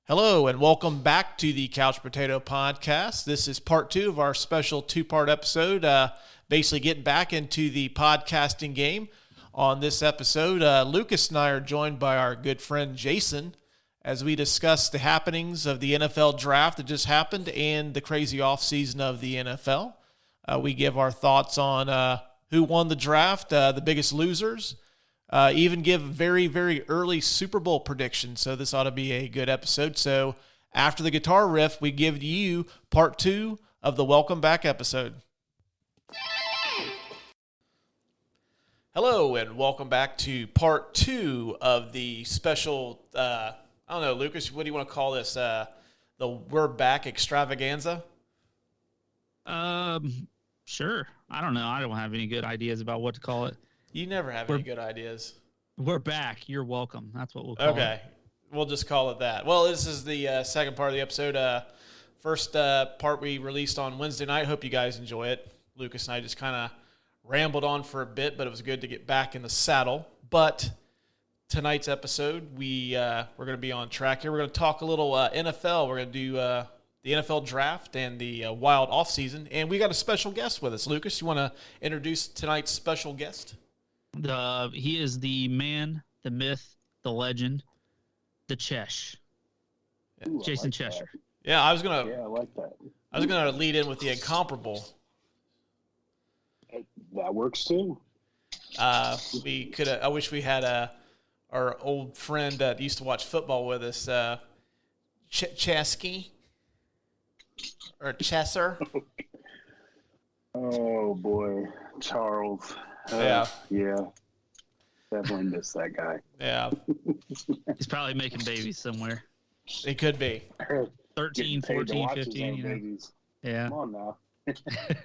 Hello and welcome back to the Couch Potato Podcast. This is part two of our special two-part episode, basically getting back into the podcasting game. On this episode, Lucas and I are joined by our good friend Jason as we discuss the happenings of the NFL draft that just happened and the crazy offseason of the NFL. We give our thoughts on who won the draft, the biggest losers, even give very, very early Super Bowl predictions. So this ought to be a good episode. So after the guitar riff, we give you part two of the Welcome Back episode. Hello, and welcome back to part two of the special, I don't know, Lucas, what do you want to call this? The We're Back extravaganza? Sure. I don't know. I don't have any good ideas about what to call it. You never have any good ideas. We're back. You're welcome. That's what we'll call it. Okay. We'll just call it that. Well, this is the second part of the episode. First part we released on Wednesday night. Hope you guys enjoy it. Lucas and I just kind of rambled on for a bit, but it was good to get back in the saddle. But tonight's episode, we're going to be on track here. We're going to talk a little NFL. We're going to do the NFL draft and the wild offseason. And we got a special guest with us. Lucas, you want to introduce tonight's special guest? He is the man, the myth, the legend, the Chesh. Ooh, Jason like Cheshire. that. Yeah, I was Yeah, I like that. gonna lead in with the incomparable. That works too. We could. I wish we had our old friend that used to watch football with us, Chesky or Chesser. Oh boy, Charles. Yeah. Yeah. Definitely miss that guy. Yeah, He's probably making babies somewhere. it could be. 13, Getting paid to 14, watch his 15. own You know. babies. Yeah. Come on now.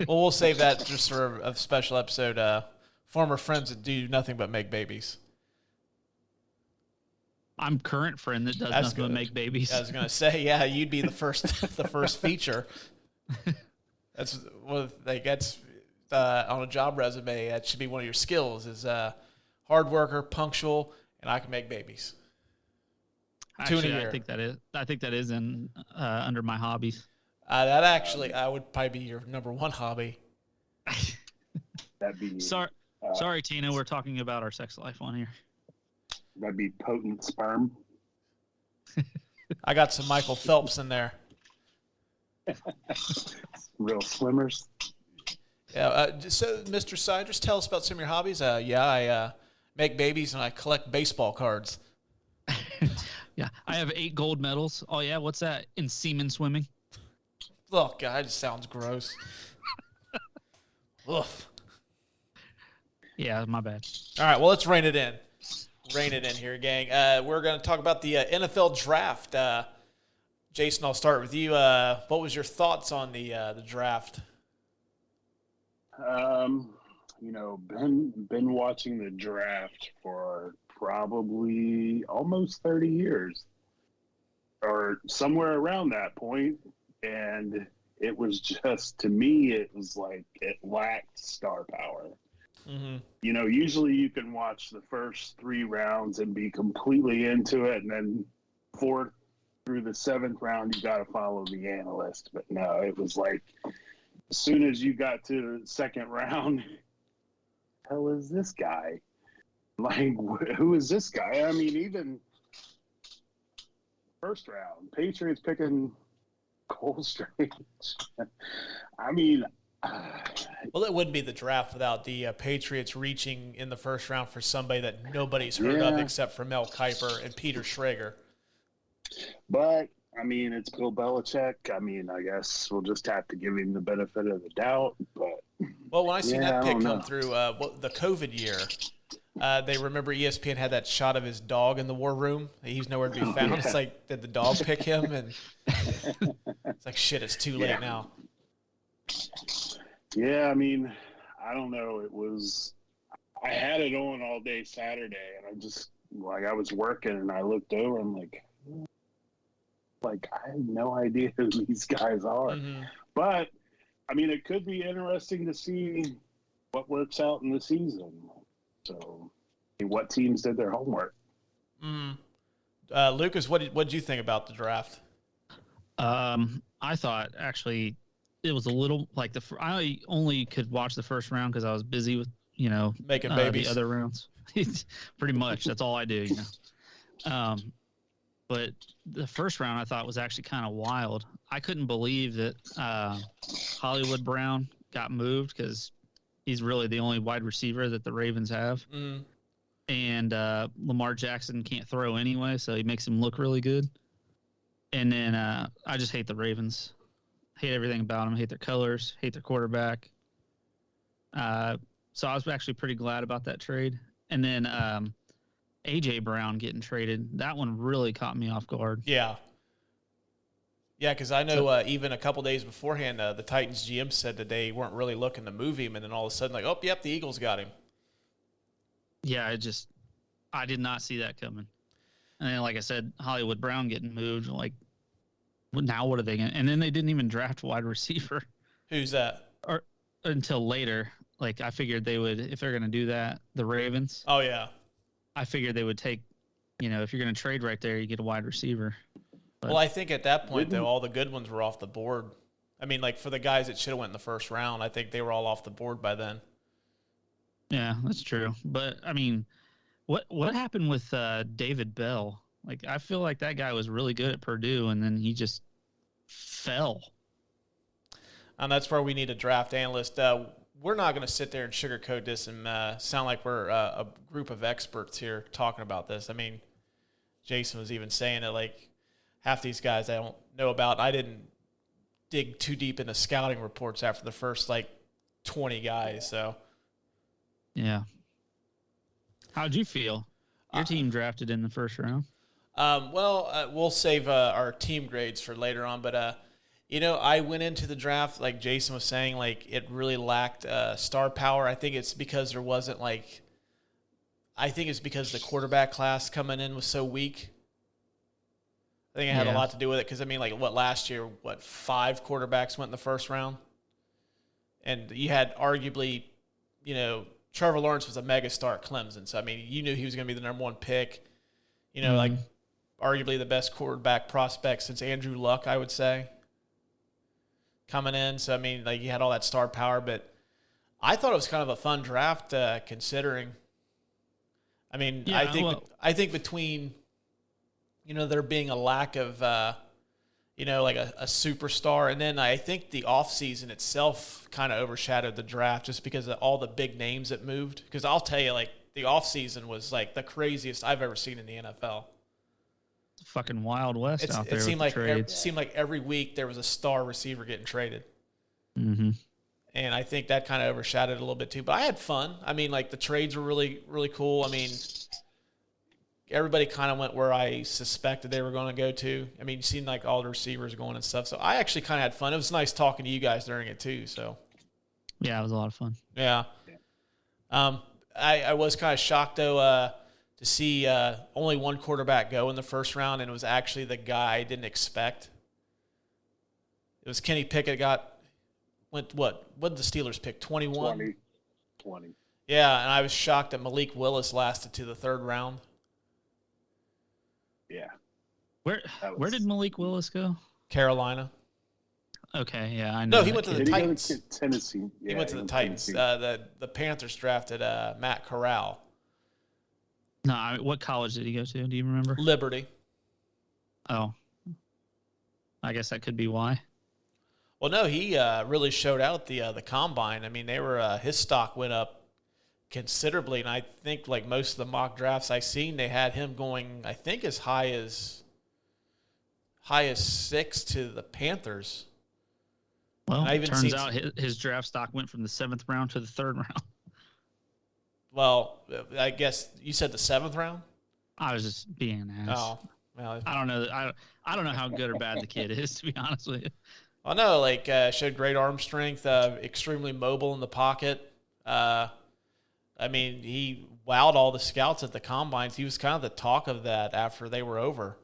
Well, we'll save that just for a special episode. Former friends that do nothing but make babies. I'm current friend that does That's nothing but good. make babies. I was gonna say, yeah, you'd be the first, the first feature. That's on a job resume. That should be one of your skills: is hard worker, punctual, and I can make babies. Actually, 2 in a year. I think that is in under my hobbies. That actually, I would probably be your number one hobby. That'd be Sorry, Tina. We're talking about our sex life on here. that'd be potent sperm. I got some Michael Phelps in there. Real swimmers. Yeah. So, Mr. Siders, tell us about some of your hobbies. I make babies and I collect baseball cards. Yeah, I have 8 gold medals. Oh yeah, what's that? In semen swimming. Look, God, it just sounds gross. Oof. Yeah, my bad. All right, well, let's rein it in. Rein it in here, gang. We're going to talk about the NFL draft. Jason, I'll start with you. What was your thoughts on the draft? Been watching the draft for probably almost 30 years or somewhere around that point. And it was just, to me, it was like it lacked star power. Mm-hmm. You know, usually you can watch the first 3 rounds and be completely into it. And then 4th through the 7th round, you got to follow the analyst. But no, it was like, as soon as you got to the 2nd round, hell is this guy? Like, who is this guy? I mean, even 1st round, Patriots picking Cole Strange. I mean, Well, it wouldn't be the draft without the Patriots reaching in the 1st round for somebody that nobody's heard of except for Mel Kiper and Peter Schrager. but I mean, it's Bill Belichick. I mean, I guess we'll just have to give him the benefit of the doubt. But Well, when I seen Yeah, that I pick don't come know. through the COVID year, they remember ESPN had that shot of his dog in the war room. He's nowhere to be found. Yeah. It's like, did the dog pick him? And it's like, shit, it's too late now. yeah, I mean, I don't know. I had it on all day Saturday, and I was working, and I looked over, I'm like, I have no idea who these guys are. Mm-hmm. But, I mean, it could be interesting to see what works out in the season. So, what teams did their homework? Mm. Lucas, what did you think about the draft? I thought actually it was a little like I only could watch the first round because I was busy with Making babies. the other rounds. Pretty much that's all I do. But the first round I thought was actually kind of wild. I couldn't believe that Hollywood Brown got moved because he's really the only wide receiver that the Ravens have. Mm. And Lamar Jackson can't throw anyway, so he makes him look really good. And then I just hate the Ravens. Hate everything about them. Hate their colors. Hate their quarterback. So I was actually pretty glad about that trade. And then A.J. Brown getting traded, that one really caught me off guard. Yeah. Yeah, because I know even a couple days beforehand, the Titans GM said that they weren't really looking to move him, and then all of a sudden, like, oh, yep, the Eagles got him. Yeah, I did not see that coming. And then, like I said, Hollywood Brown getting moved. Like, now what are they going to? And then they didn't even draft wide receiver. Who's that? Or until later. Like, I figured they would, if they're going to do that, the Ravens. Oh, yeah. I figured they would take, if you're going to trade right there, you get a wide receiver. But, well, I think at that point, though, all the good ones were off the board. I mean, like, for the guys that should have went in the first round, I think they were all off the board by then. Yeah, that's true. But, I mean, what happened with David Bell? Like, I feel like that guy was really good at Purdue, and then he just fell. And that's where we need a draft analyst. We're not going to sit there and sugarcoat this and sound like we're a group of experts here talking about this. I mean, Jason was even saying that, like, half these guys I don't know about. I didn't dig too deep into scouting reports after the first, 20 guys. So, yeah. How'd you feel? Your team drafted in the first round. We'll save our team grades for later on. But, I went into the draft, like Jason was saying, like it really lacked star power. I think it's because there wasn't I think it's because the quarterback class coming in was so weak. I think it had a lot to do with it because, I mean, last year, 5 quarterbacks went in the first round? And you had arguably, Trevor Lawrence was a megastar at Clemson. So, I mean, you knew he was going to be the number 1 pick. Arguably the best quarterback prospect since Andrew Luck, I would say, coming in. So, I mean, you had all that star power. But I thought it was kind of a fun draft considering. I mean, yeah, I think between – there being a lack of, a superstar. And then I think the offseason itself kind of overshadowed the draft just because of all the big names that moved. Because I'll tell you, the offseason was, the craziest I've ever seen in the NFL. Fucking Wild West out there. It seemed like every week there was a star receiver getting traded. Mm-hmm. And I think that kind of overshadowed it a little bit too. But I had fun. I mean, the trades were really, really cool. I mean, everybody kind of went where I suspected they were going to go to. I mean, you seen all the receivers going and stuff. So I actually kind of had fun. It was nice talking to you guys during it too. So yeah, it was a lot of fun. Yeah. I was kind of shocked though to see only 1 quarterback go in the first round, and it was actually the guy I didn't expect. It was Kenny Pickett. What did the Steelers pick? 21? 20. Yeah, and I was shocked that Malik Willis lasted to the 3rd round. Yeah. Where did Malik Willis go? Carolina. Okay, yeah, I know. No, he went to the Titans. He Tennessee. Yeah, he went to the Titans. The Panthers drafted Matt Corral. No, what college did he go to? Do you remember? Liberty. Oh. I guess that could be why. Well, no, he really showed out the combine. I mean, his stock went up considerably, and I think most of the mock drafts I seen, they had him going, I think, as high as 6 to the Panthers. Well, it turns out his draft stock went from the 7th round to the 3rd round. Well, I guess you said the 7th round. I was just being an ass. Oh, well, I don't know. I don't know how good or bad the kid is, to be honest with you. I know, showed great arm strength, extremely mobile in the pocket. I mean, he wowed all the scouts at the combines. He was kind of the talk of that after they were over.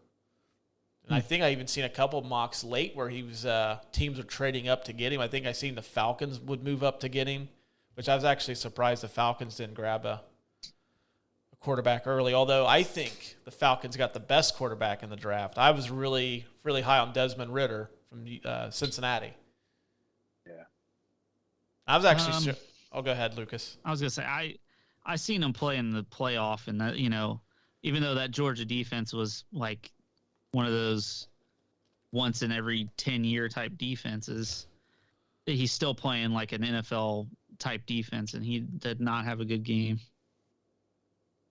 And I think I even seen a couple of mocks late where he was teams were trading up to get him. I think I seen the Falcons would move up to get him, which I was actually surprised the Falcons didn't grab a quarterback early, although I think the Falcons got the best quarterback in the draft. I was really, really high on Desmond Ridder from Cincinnati. Yeah. I was actually I'll go ahead, Lucas. I was gonna say I seen him play in the playoff, and that, even though that Georgia defense was like one of those once in every 10-year type defenses, he's still playing like an NFL type defense, and he did not have a good game.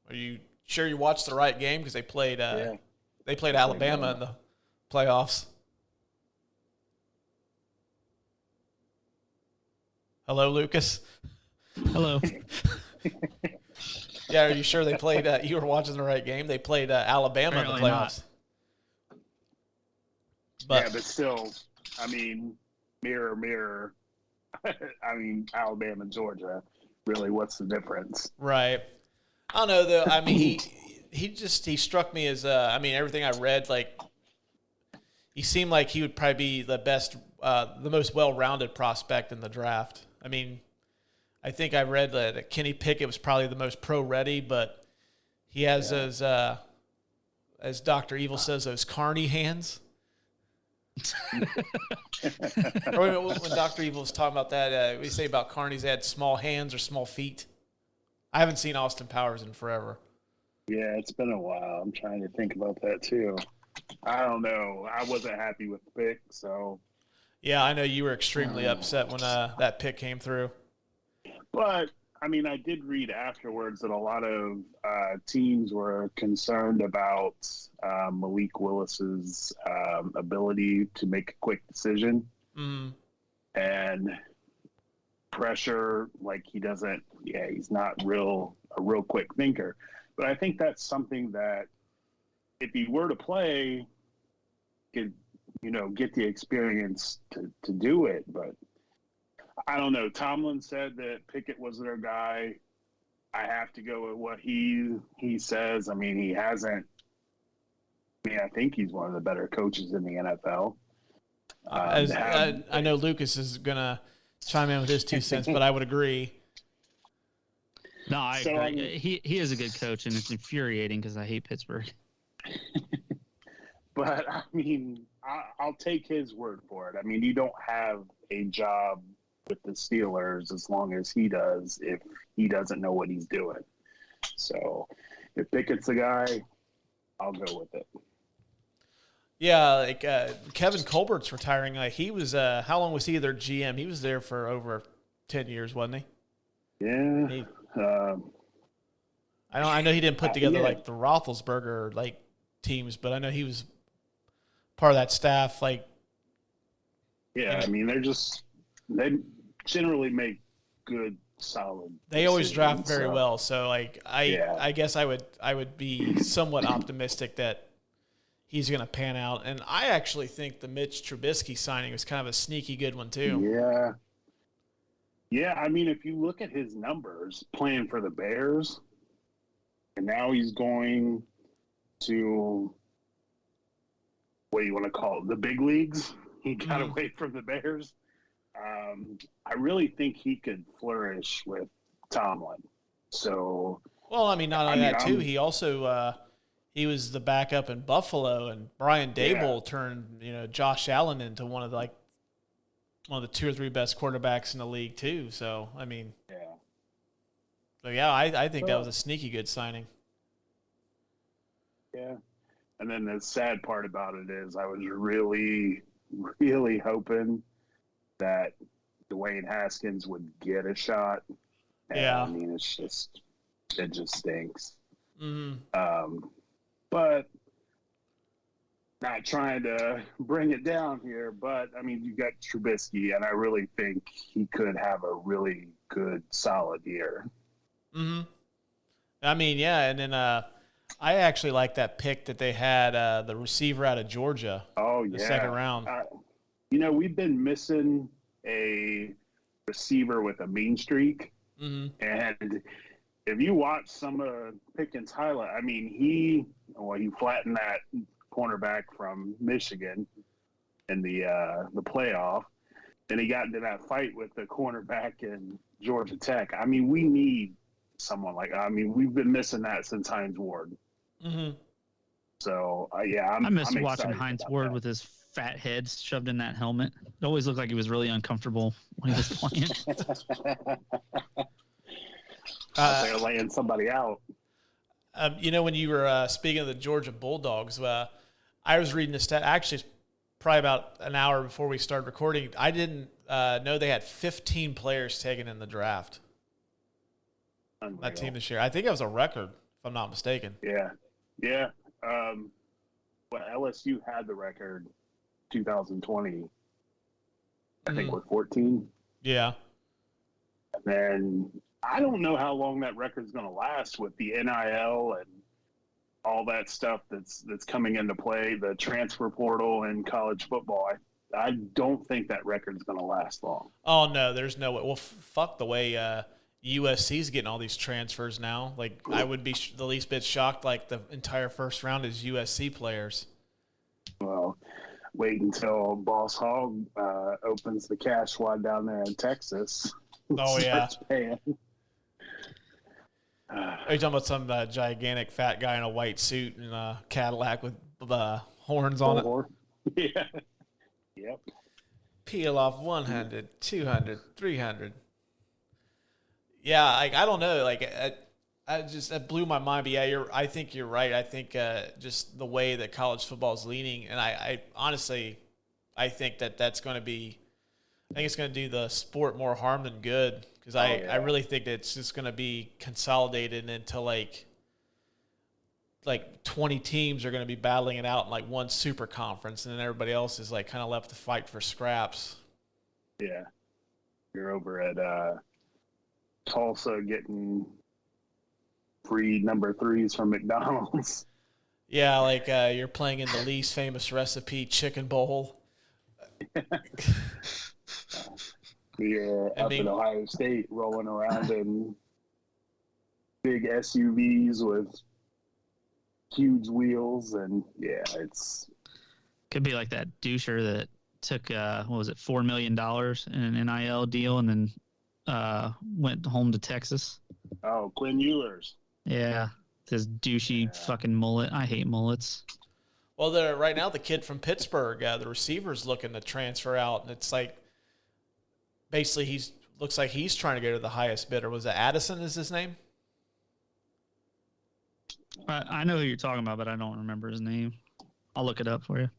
Are you sure you watched the right game? Because they played Alabama in the playoffs. Hello, Lucas. Hello. Yeah, are you sure they played? You were watching the right game. They played Alabama in the playoffs. But still, I mean, mirror. I mean, Alabama, Georgia. Really, what's the difference? Right. I don't know though. I mean, he struck me as everything I read, like he seemed like he would probably be the best, the most well-rounded prospect in the draft. I mean, I think I read that Kenny Pickett was probably the most pro-ready, but he has those, as Dr. Evil says, those carny hands. Or when Dr. Evil was talking about that, we say about carnies, they had small hands or small feet. I haven't seen Austin Powers in forever. Yeah, it's been a while. I'm trying to think about that too. I don't know. I wasn't happy with the pick, so. Yeah, I know you were extremely upset when that pick came through. But, I mean, I did read afterwards that a lot of teams were concerned about Malik Willis's ability to make a quick decision. Mm. And pressure, like he's not a real quick thinker. But I think that's something that if he were to play, could, get the experience to do it. But I don't know. Tomlin said that Pickett was their guy. I have to go with what he says. I mean, he hasn't. I think he's one of the better coaches in the NFL. I know Lucas is gonna chime in with his 2 cents, but I would agree. No, I agree. He is a good coach, and it's infuriating because I hate Pittsburgh. But I mean, I'll take his word for it. I mean, you don't have a job with the Steelers as long as he does if he doesn't know what he's doing. So if Pickett's the guy, I'll go with it. Yeah, like Kevin Colbert's retiring. He was how long was he their GM? He was there for over 10 years, wasn't he? Yeah. I know he didn't put together like the Roethlisberger like teams, but I know he was part of that staff. Like, yeah, I mean, they generally make good, solid. They always draft very well, so like I guess I would be somewhat optimistic that he's going to pan out. And I actually think the Mitch Trubisky signing was kind of a sneaky good one too. Yeah. Yeah, I mean, if you look at his numbers playing for the Bears, and now he's going to, what do you want to call it, the big leagues? He got away from the Bears. I really think he could flourish with Tomlin. So, well, I mean, not only that too, he also he was the backup in Buffalo, and Brian Dable turned Josh Allen into one of the 2 or 3 best quarterbacks in the league too. So I mean, I think that was a sneaky good signing. Yeah, and then the sad part about it is I was really, really hoping that Dwayne Haskins would get a shot. And, I mean, it just stinks. Mm-hmm. But not trying to bring it down here, but I mean, you got Trubisky, and I really think he could have a really good, solid year. Mm-hmm. I mean, yeah, and then I actually like that pick that they had, the receiver out of Georgia. Oh, yeah. The second round. We've been missing a receiver with a mean streak. Mm-hmm. And if you watch some of Pickens' highlight, I mean, he flattened that cornerback from Michigan in the playoff. Then he got into that fight with the cornerback in Georgia Tech. I mean, we need someone like. I mean, we've been missing that since Hines Ward. Mm-hmm. So I miss I'm watching excited Heinz about Ward that. with his fat head shoved in that helmet. It always looked like he was really uncomfortable when he was playing. They're laying somebody out. When you were speaking of the Georgia Bulldogs, I was reading a stat. Actually, probably about an hour before we started recording. I didn't know they had 15 players taken in the draft. Unreal. That team this year. I think it was a record, if I'm not mistaken. Yeah. LSU had the record 2020. I think we're 14. Yeah. And then I don't know how long that record's going to last with the NIL and all that stuff that's coming into play, the transfer portal and college football. I don't think that record's going to last long. Oh, no, there's no way. Well, fuck the way USC's getting all these transfers now. Like, I would be the least bit shocked, like, the entire first round is USC players. Well, wait until Boss Hog opens the cash wad down there in Texas. Oh, yeah. Paying. Are you talking about some gigantic fat guy in a white suit and a Cadillac with horns on it? Yeah. Yep. Peel off 100, 200, 300. Yeah, I don't know. Like, it blew my mind. But yeah, I think you're right. I think just the way that college football is leaning, and I honestly, I think that's going to be. I think it's going to do the sport more harm than good because I really think that it's just going to be consolidated into like 20 teams are going to be battling it out in like one super conference, and then everybody else is like kind of left to fight for scraps. Yeah, you're over at Tulsa getting free number 3s from McDonald's. Yeah, like you're playing in the least famous recipe chicken bowl. You're up in Ohio State rolling around in big SUVs with huge wheels, and yeah, it's could be like that doucher that took $4 million in an NIL deal and then went home to Texas. Oh, Quinn Ewers. Yeah, his douchey fucking mullet. I hate mullets. Well, right now the kid from Pittsburgh, the receiver's looking to transfer out, and it's like basically looks like he's trying to go to the highest bidder. Was it Addison? Is his name? I know who you're talking about, but I don't remember his name. I'll look it up for you.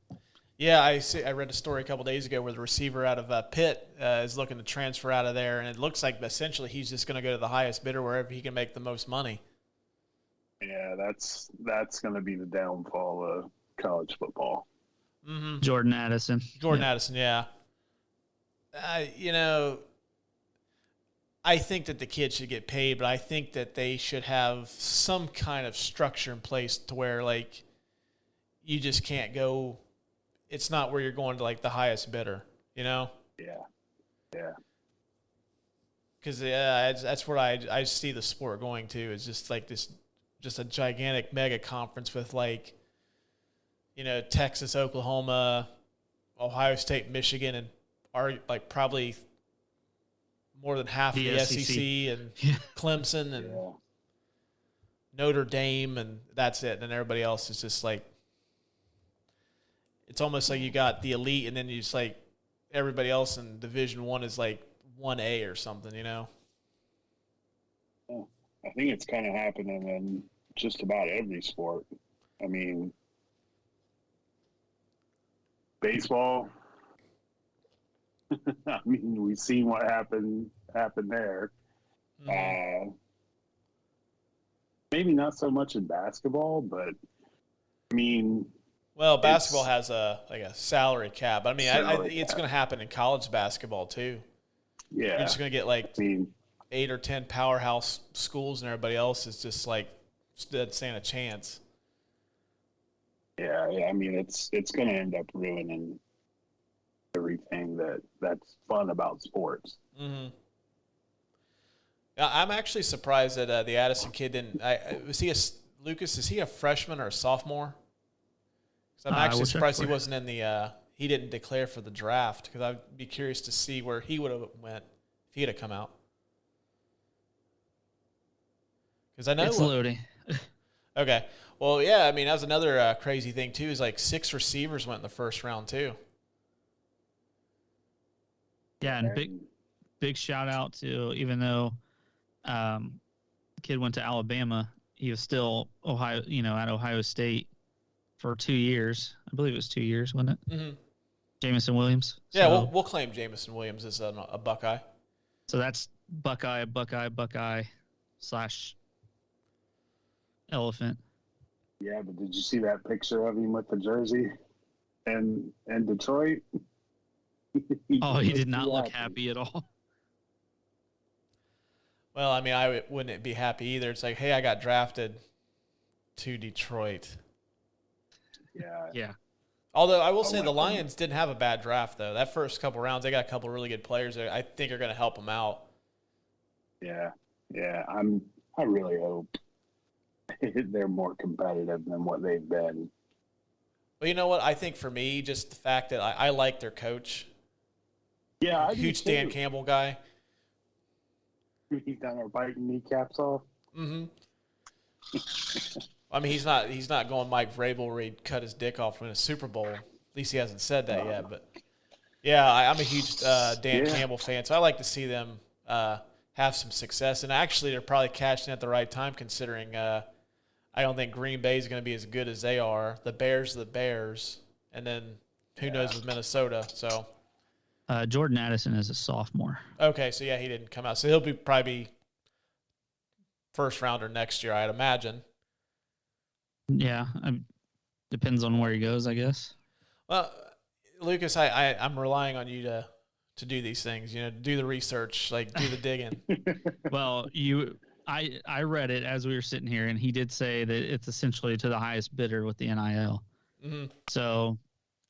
Yeah, I read a story a couple days ago where the receiver out of Pitt is looking to transfer out of there, and it looks like essentially he's just going to go to the highest bidder wherever he can make the most money. Yeah, that's going to be the downfall of college football. Mm-hmm. Jordan Addison, yeah. I think that the kid should get paid, but I think that they should have some kind of structure in place to where, like, you just can't go – it's not where you're going to, like, the highest bidder, you know? Yeah. Because that's where I see the sport going to is just, like, just a gigantic mega conference with, like, Texas, Oklahoma, Ohio State, Michigan, and are like probably more than half the SEC and Clemson and Notre Dame, and that's it. And then everybody else is just like, it's almost like you got the elite, and then you just like everybody else in Division I is like 1A or something, I think it's kind of happening in just about every sport. I mean, baseball. I mean, we've seen what happened there. Mm-hmm. Maybe not so much in basketball, but I mean, well, basketball has a salary cap. I mean, I think it's going to happen in college basketball too. Yeah, you're just going to get like 8 or 10 powerhouse schools, and everybody else is just like doesn't stand a chance. Yeah. I mean, it's going to end up ruining everything that's fun about sports. Mm-hmm. I'm actually surprised that the Addison kid didn't. Lucas? Is he a freshman or a sophomore? I'm actually surprised he wasn't in the. He didn't declare for the draft because I'd be curious to see where he would have went if he had come out. Because I know it's loading. Okay. Well, yeah. I mean, that was another crazy thing too. Is like 6 receivers went in the first round too. Yeah, and big shout out to, even though the kid went to Alabama, he was still at Ohio State for 2 years. I believe it was 2 years, wasn't it? Mm-hmm. Jamison Williams. Yeah, so, we'll claim Jamison Williams as a Buckeye. So that's Buckeye / elephant. Yeah, but did you see that picture of him with the jersey and Detroit? He did not look happy at all. Well, I mean, I wouldn't be happy either. It's like, hey, I got drafted to Detroit. Yeah. Yeah. Although I will say the Lions didn't have a bad draft, though. That first couple rounds, they got a couple really good players that I think are going to help them out. Yeah. I really hope they're more competitive than what they've been. Well, you know what? I think for me, just the fact that I like their coach. Yeah, I'm a huge Dan Campbell guy. He's down there biting kneecaps off. Mm-hmm. I mean, he's not going Mike Vrabel where he'd cut his dick off to win a Super Bowl. At least he hasn't said that yet. But yeah, I'm a huge Dan Campbell fan, so I like to see them have some success. And actually, they're probably cashing at the right time, considering I don't think Green Bay is going to be as good as they are. The Bears are the Bears, and then who knows with Minnesota. So Jordan Addison is a sophomore. Okay, so yeah, he didn't come out, so he'll probably be first rounder next year, I'd imagine. Yeah, depends on where he goes, I guess. Well, Lucas, I'm relying on you to do these things. Do the research, like do the digging. Well, I read it as we were sitting here, and he did say that it's essentially to the highest bidder with the NIL. Mm-hmm. So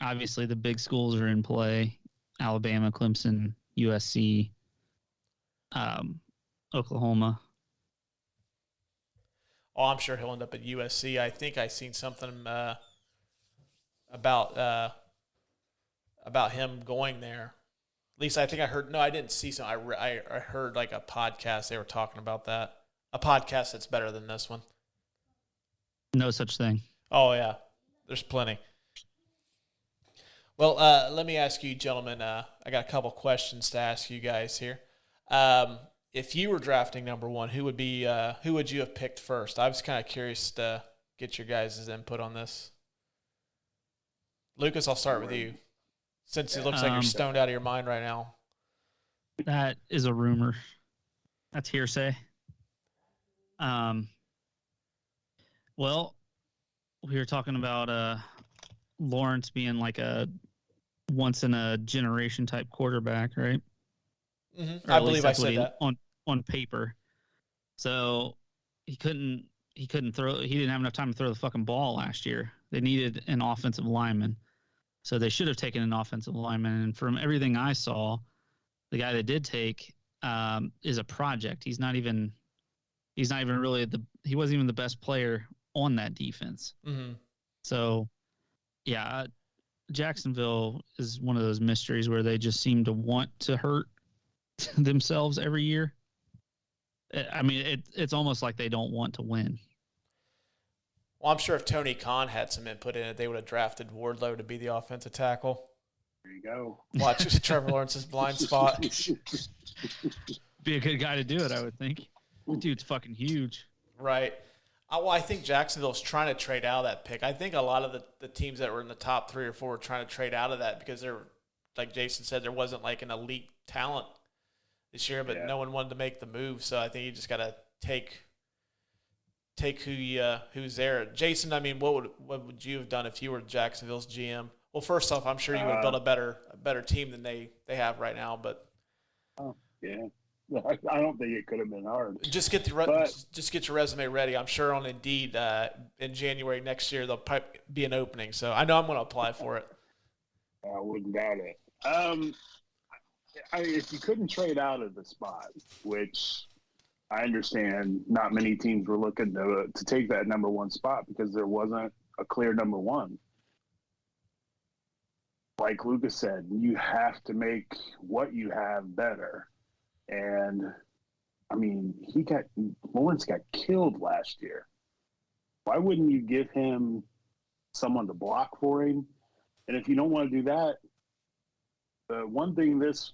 obviously the big schools are in play: Alabama, Clemson, USC, Oklahoma. Oh, I'm sure he'll end up at USC. I think I seen something about him going there. At least I think I heard. No, I didn't see some. I heard like a podcast. They were talking about that. A podcast that's better than this one. No such thing. Oh yeah, there's plenty. Well, let me ask you, gentlemen. I got a couple questions to ask you guys here. If you were drafting number one, who would you have picked first? I was kind of curious to get your guys' input on this. Lucas, I'll start with you, since it looks like you're stoned out of your mind right now. That is a rumor. That's hearsay. Well, we were talking about Lawrence being like a once in a generation type quarterback, right? Mm-hmm. I believe I said that on paper. So he couldn't throw. He didn't have enough time to throw the fucking ball last year. They needed an offensive lineman, so they should have taken an offensive lineman. And from everything I saw, the guy that did take is a project. He's not even really he wasn't even the best player on that defense. Mm-hmm. So, yeah, Jacksonville is one of those mysteries where they just seem to want to hurt themselves every year. I mean, it's almost like they don't want to win. Well, I'm sure if Tony Khan had some input in it, they would have drafted Wardlow to be the offensive tackle. There you go. Watch Trevor Lawrence's blind spot. Be a good guy to do it, I would think. The dude's fucking huge. Right. Well, I think Jacksonville's trying to trade out of that pick. I think a lot of the teams that were in the top 3 or 4 were trying to trade out of that because they're, like Jason said, there wasn't like an elite talent this year, but no one wanted to make the move. So I think you just got to take who's there. Jason, I mean, what would you have done if you were Jacksonville's GM? Well, first off, I'm sure you would have built a better team than they have right now. But yeah. I don't think it could have been hard. Just get your resume ready. I'm sure on Indeed in January next year there'll probably be an opening. So I know I'm going to apply for it. I wouldn't doubt it. If you couldn't trade out of the spot, which I understand, not many teams were looking to take that number one spot because there wasn't a clear number one. Like Lucas said, you have to make what you have better. And I mean, Lawrence got killed last year. Why wouldn't you give him someone to block for him? And if you don't want to do that, the one thing this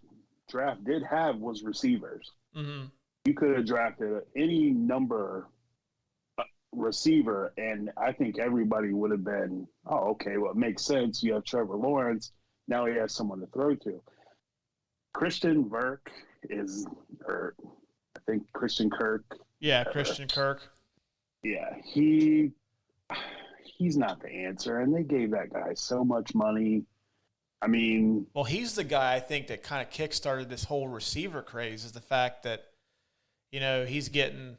draft did have was receivers. Mm-hmm. You could have drafted any number receiver, and I think everybody would have been, oh, okay, well, it makes sense. You have Trevor Lawrence. Now he has someone to throw to. Christian Kirk I think Christian Kirk. Yeah, Christian Kirk. Yeah, he's not the answer, and they gave that guy so much money. I mean, well, he's the guy I think that kind of kickstarted this whole receiver craze is the fact that, he's getting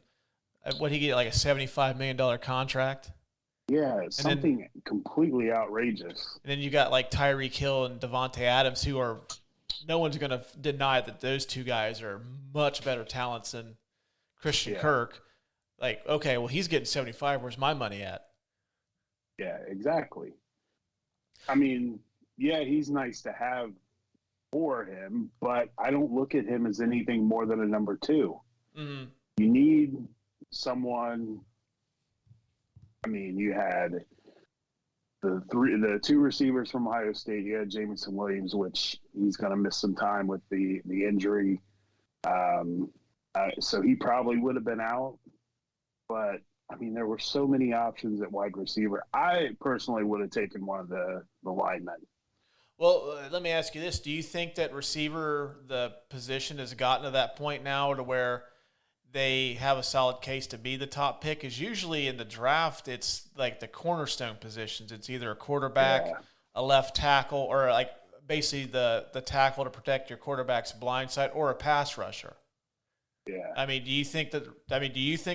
what he get like a $75 million contract. Yeah, something completely outrageous. And then you got like Tyreek Hill and Devontae Adams, who are no one's going to deny that those two guys are much better talents than Christian Kirk. Like, okay, well, he's getting 75. Where's my money at? Yeah, exactly. I mean, yeah, he's nice to have for him, but I don't look at him as anything more than a number two. Mm-hmm. You need someone. I mean, you had the two receivers from Ohio State. You had Jamison Williams, which he's going to miss some time with the injury. So he probably would have been out. But, I mean, there were so many options at wide receiver. I personally would have taken one of the linemen. Well, let me ask you this. Do you think that receiver, the position, has gotten to that point now to where they have a solid case to be the top pick? Because usually in the draft, it's like the cornerstone positions. It's either a quarterback, a left tackle, or like basically the tackle to protect your quarterback's blind side, or a pass rusher. Yeah. I mean, do you think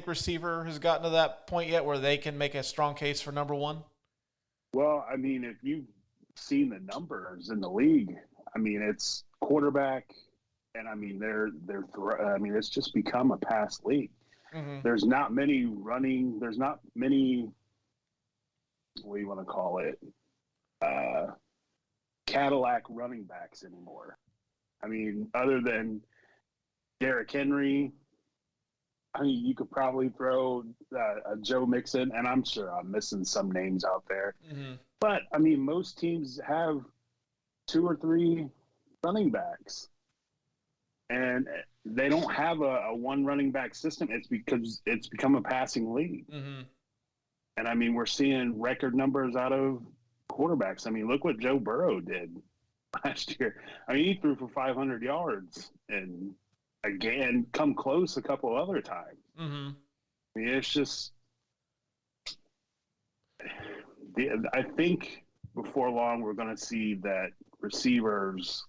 receiver has gotten to that point yet where they can make a strong case for number one? Well, I mean, if you've seen the numbers in the league, I mean, it's quarterback, and I mean, it's just become a pass league. Mm-hmm. There's not many, what do you want to call it? Cadillac running backs anymore. I mean, other than Derrick Henry, I mean, you could probably throw a Joe Mixon, and I'm sure I'm missing some names out there. Mm-hmm. But, I mean, most teams have 2 or 3 running backs. And they don't have a one running back system. It's because it's become a passing league. Mm-hmm. And, I mean, we're seeing record numbers out of quarterbacks. I mean, look what Joe Burrow did last year. I mean, he threw for 500 yards and, again, come close a couple other times. Mm-hmm. I mean, it's just I think before long we're going to see that receivers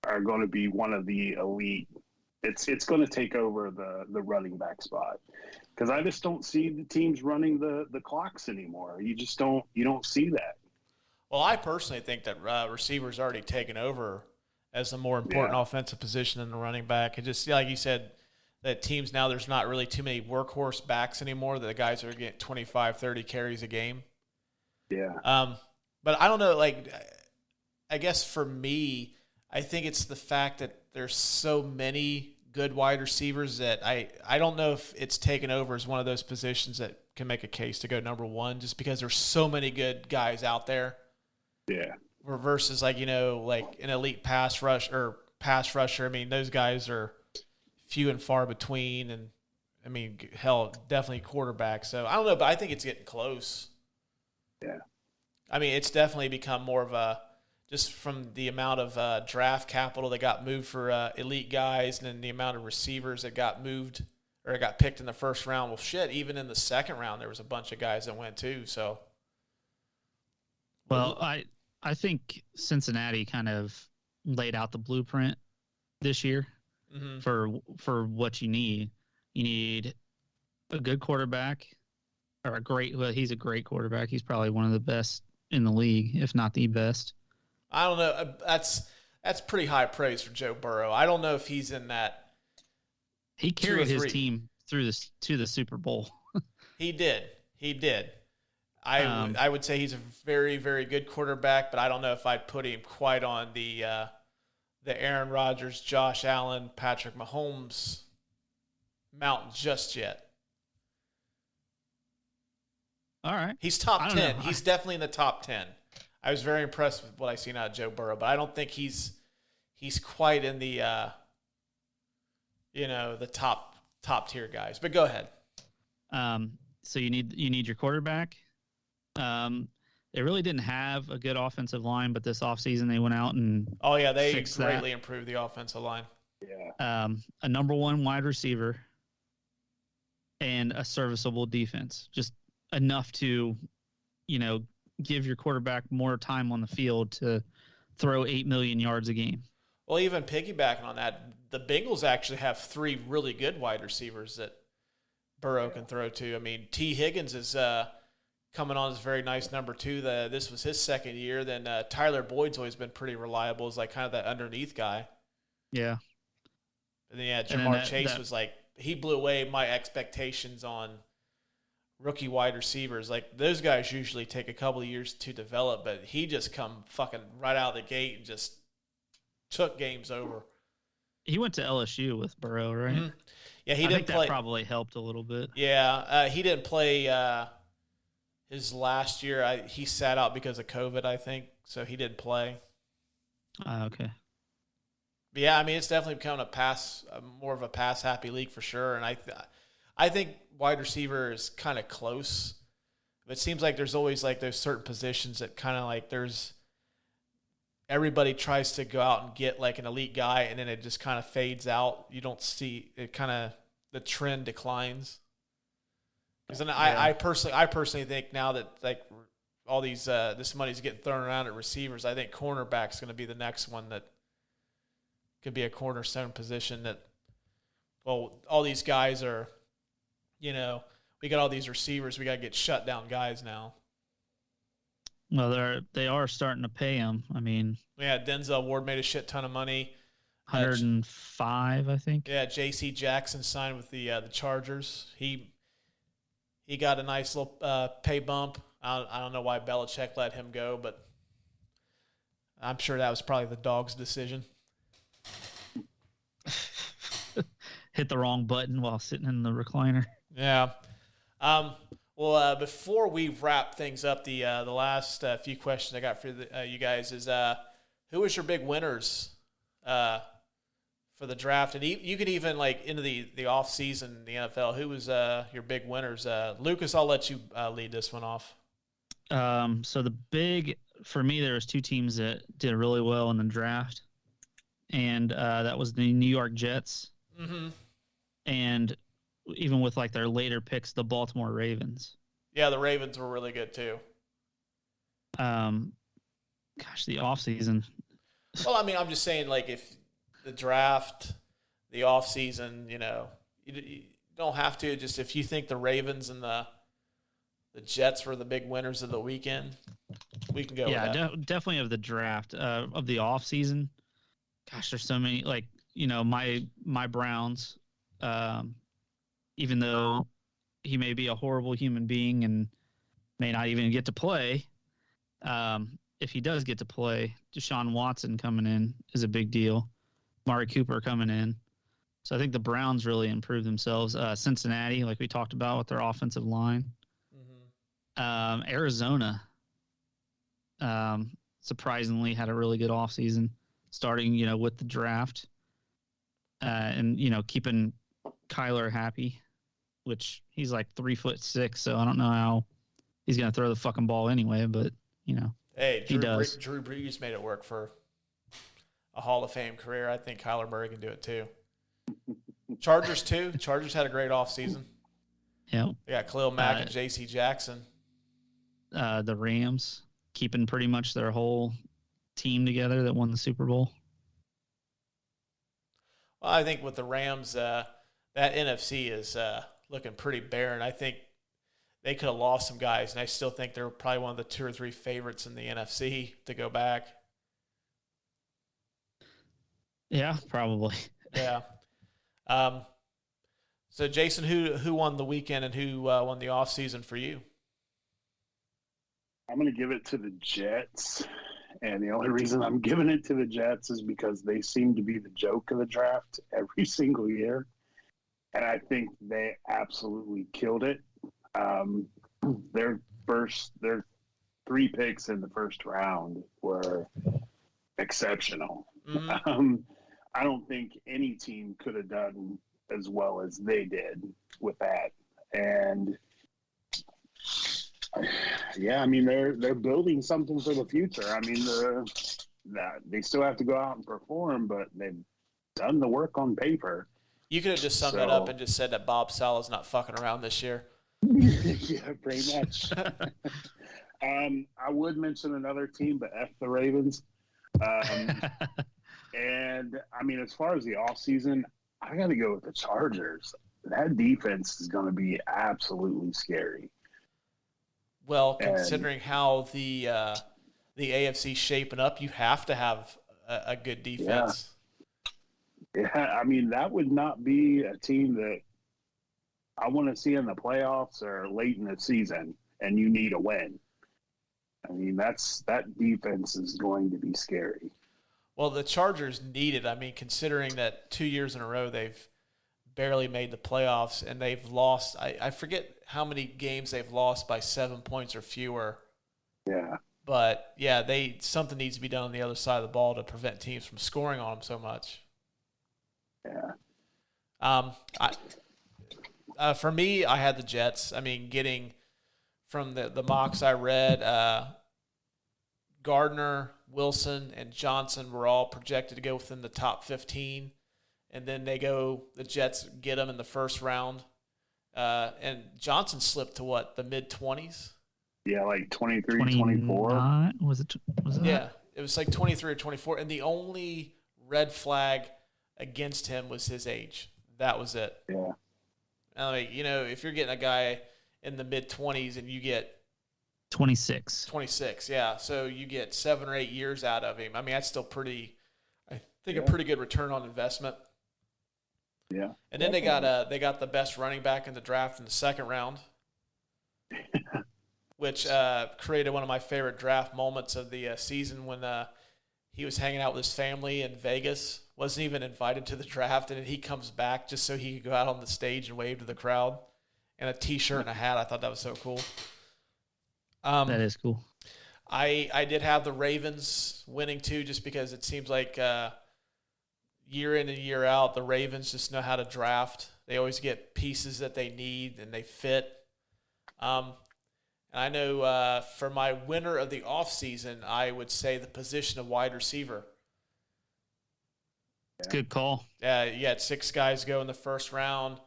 are going to be one of the elite. It's going to take over the running back spot because I just don't see the teams running the clocks anymore. You don't see that. Well, I personally think that receivers already taken over as the more important offensive position than the running back. It just, like you said, that teams now, there's not really too many workhorse backs anymore. The guys are getting 25, 30 carries a game. Yeah. But I don't know, like, I guess for me, I think it's the fact that there's so many good wide receivers that I don't know if it's taken over as one of those positions that can make a case to go number one just because there's so many good guys out there. Yeah. Versus like an elite pass rusher. I mean, those guys are few and far between, and I mean, hell, definitely quarterback. So I don't know, but I think it's getting close. Yeah. I mean, it's definitely become more of a just from the amount of draft capital that got moved for elite guys, and then the amount of receivers that got moved or got picked in the first round. Well, shit, even in the second round, there was a bunch of guys that went too. So, well, I think Cincinnati kind of laid out the blueprint this year for what you need. You need a good quarterback or he's a great quarterback. He's probably one of the best in the league, if not the best. I don't know. That's pretty high praise for Joe Burrow. I don't know if he's in that. He carried his team to the Super Bowl. He did. I would say he's a very, very good quarterback, but I don't know if I'd put him quite on the Aaron Rodgers, Josh Allen, Patrick Mahomes mountain just yet. All right. He's top 10. Know. He's definitely in the top 10. I was very impressed with what I seen out of Joe Burrow, but I don't think he's quite in the the top tier guys. But go ahead. So you need your quarterback. They really didn't have a good offensive line, but this offseason they went out and they greatly improved the offensive line. Yeah. A number one wide receiver and a serviceable defense, just enough to, give your quarterback more time on the field to throw 8 million yards a game. Well, even piggybacking on that, the Bengals actually have 3 really good wide receivers that Burrow can throw to. I mean, T. Higgins is coming on as a very nice number 2. This was his second year. Then Tyler Boyd's always been pretty reliable as like kind of that underneath guy. Yeah. And then Jamar Chase was like, he blew away my expectations on rookie wide receivers. Like those guys usually take a couple of years to develop, but he just come fucking right out of the gate and just took games over. He went to LSU with Burrow, right? Mm-hmm. Yeah, I think that probably helped a little bit. Yeah, he didn't play his last year. He sat out because of COVID, I think, so he didn't play. Okay. But yeah, I mean, it's definitely become more of a pass-happy league for sure, and I think wide receiver is kind of close. But it seems like there's always like those certain positions that kind of like everybody tries to go out and get like an elite guy, and then it just kind of fades out. You don't see it, the trend declines. Because I personally think now that like all these this money's getting thrown around at receivers, I think cornerback's going to be the next one that could be a cornerstone position. That all these guys are, we got all these receivers, we got to get shut down guys now. Well, they are starting to pay him. I mean, yeah, Denzel Ward made a shit ton of money. 105, I think. Yeah, J.C. Jackson signed with the Chargers. He got a nice little pay bump. I don't know why Belichick let him go, but I'm sure that was probably the dog's decision. Hit the wrong button while sitting in the recliner. Yeah. Well, before we wrap things up, the last few questions I got for you guys is who was your big winners for the draft? And you could even like into the off season in the NFL. Who was your big winners? Lucas, I'll let you lead this one off. So for me, there was 2 teams that did really well in the draft, and that was the New York Jets, and even with like their later picks, the Baltimore Ravens. Yeah, the Ravens were really good too. Gosh, the offseason. Well, I mean, I'm just saying, like, if the draft, the offseason, you don't have to. Just if you think the Ravens and the Jets were the big winners of the weekend, we can go with that. Yeah, definitely of the draft. Of the offseason, gosh, there's so many. Like, my Browns, even though he may be a horrible human being and may not even get to play, if he does get to play, Deshaun Watson coming in is a big deal. Amari Cooper coming in. So I think the Browns really improved themselves. Cincinnati, like we talked about with their offensive line. Arizona, surprisingly, had a really good offseason, starting, with the draft. And, keeping Kyler happy, which he's like 3'6", so I don't know how he's going to throw the fucking ball anyway, but, hey, he does. Drew Brees made it work for a Hall of Fame career. I think Kyler Murray can do it too. Chargers too. Chargers had a great offseason. Yeah. They got Khalil Mack and J.C. Jackson. The Rams keeping pretty much their whole team together that won the Super Bowl. Well, I think with the Rams, that NFC is looking pretty barren. I think they could have lost some guys, and I still think they're probably one of the 2 or 3 favorites in the NFC to go back. Yeah, probably. Yeah. So, Jason, who won the weekend and who won the offseason for you? I'm going to give it to the Jets. And the only reason I'm giving it to the Jets is because they seem to be the joke of the draft every single year. and I think they absolutely killed it. Their 3 picks in the first round were exceptional. Mm-hmm. I don't think any team could have done as well as they did with that. And yeah, I mean they're building something for the future. I mean they still have to go out and perform, but they've done the work on paper. You could have just summed that up and just said that Bob Saleh's not fucking around this year. Yeah, pretty much. I would mention another team, but F the Ravens. And I mean, as far as the offseason, I got to go with the Chargers. That defense is going to be absolutely scary. Well, considering how the AFC's shaping up, you have to have a good defense. Yeah, I mean, that would not be a team that I want to see in the playoffs or late in the season, and you need a win. I mean, that defense is going to be scary. Well, the Chargers need it. I mean, considering that 2 years in a row they've barely made the playoffs, and they've lost. I forget how many games they've lost by 7 points or fewer. Yeah. But yeah, something needs to be done on the other side of the ball to prevent teams from scoring on them so much. Yeah. For me, I had the Jets. I mean, getting from the mocks I read, Gardner, Wilson, and Johnson were all projected to go within the top 15. And then the Jets get them in the first round. And Johnson slipped to what, the mid-20s? Yeah, like 23, 24. Was it? Yeah, it was like 23 or 24. And the only red flag against him was his age. That was it. Yeah. I mean, if you're getting a guy in the mid-20s and you get 26. 26, yeah. So you get 7 or 8 years out of him. I mean, that's still a pretty good return on investment. Yeah. And then they got the best running back in the draft in the second round, which created one of my favorite draft moments of the season when he was hanging out with his family in Vegas. Wasn't even invited to the draft, and then he comes back just so he could go out on the stage and wave to the crowd, and a T-shirt and a hat. I thought that was so cool. That is cool. I did have the Ravens winning too, just because it seems like year in and year out, the Ravens just know how to draft. They always get pieces that they need, and they fit. And I know for my winner of the offseason, I would say the position of wide receiver. Good call. You had 6 guys go in the first round.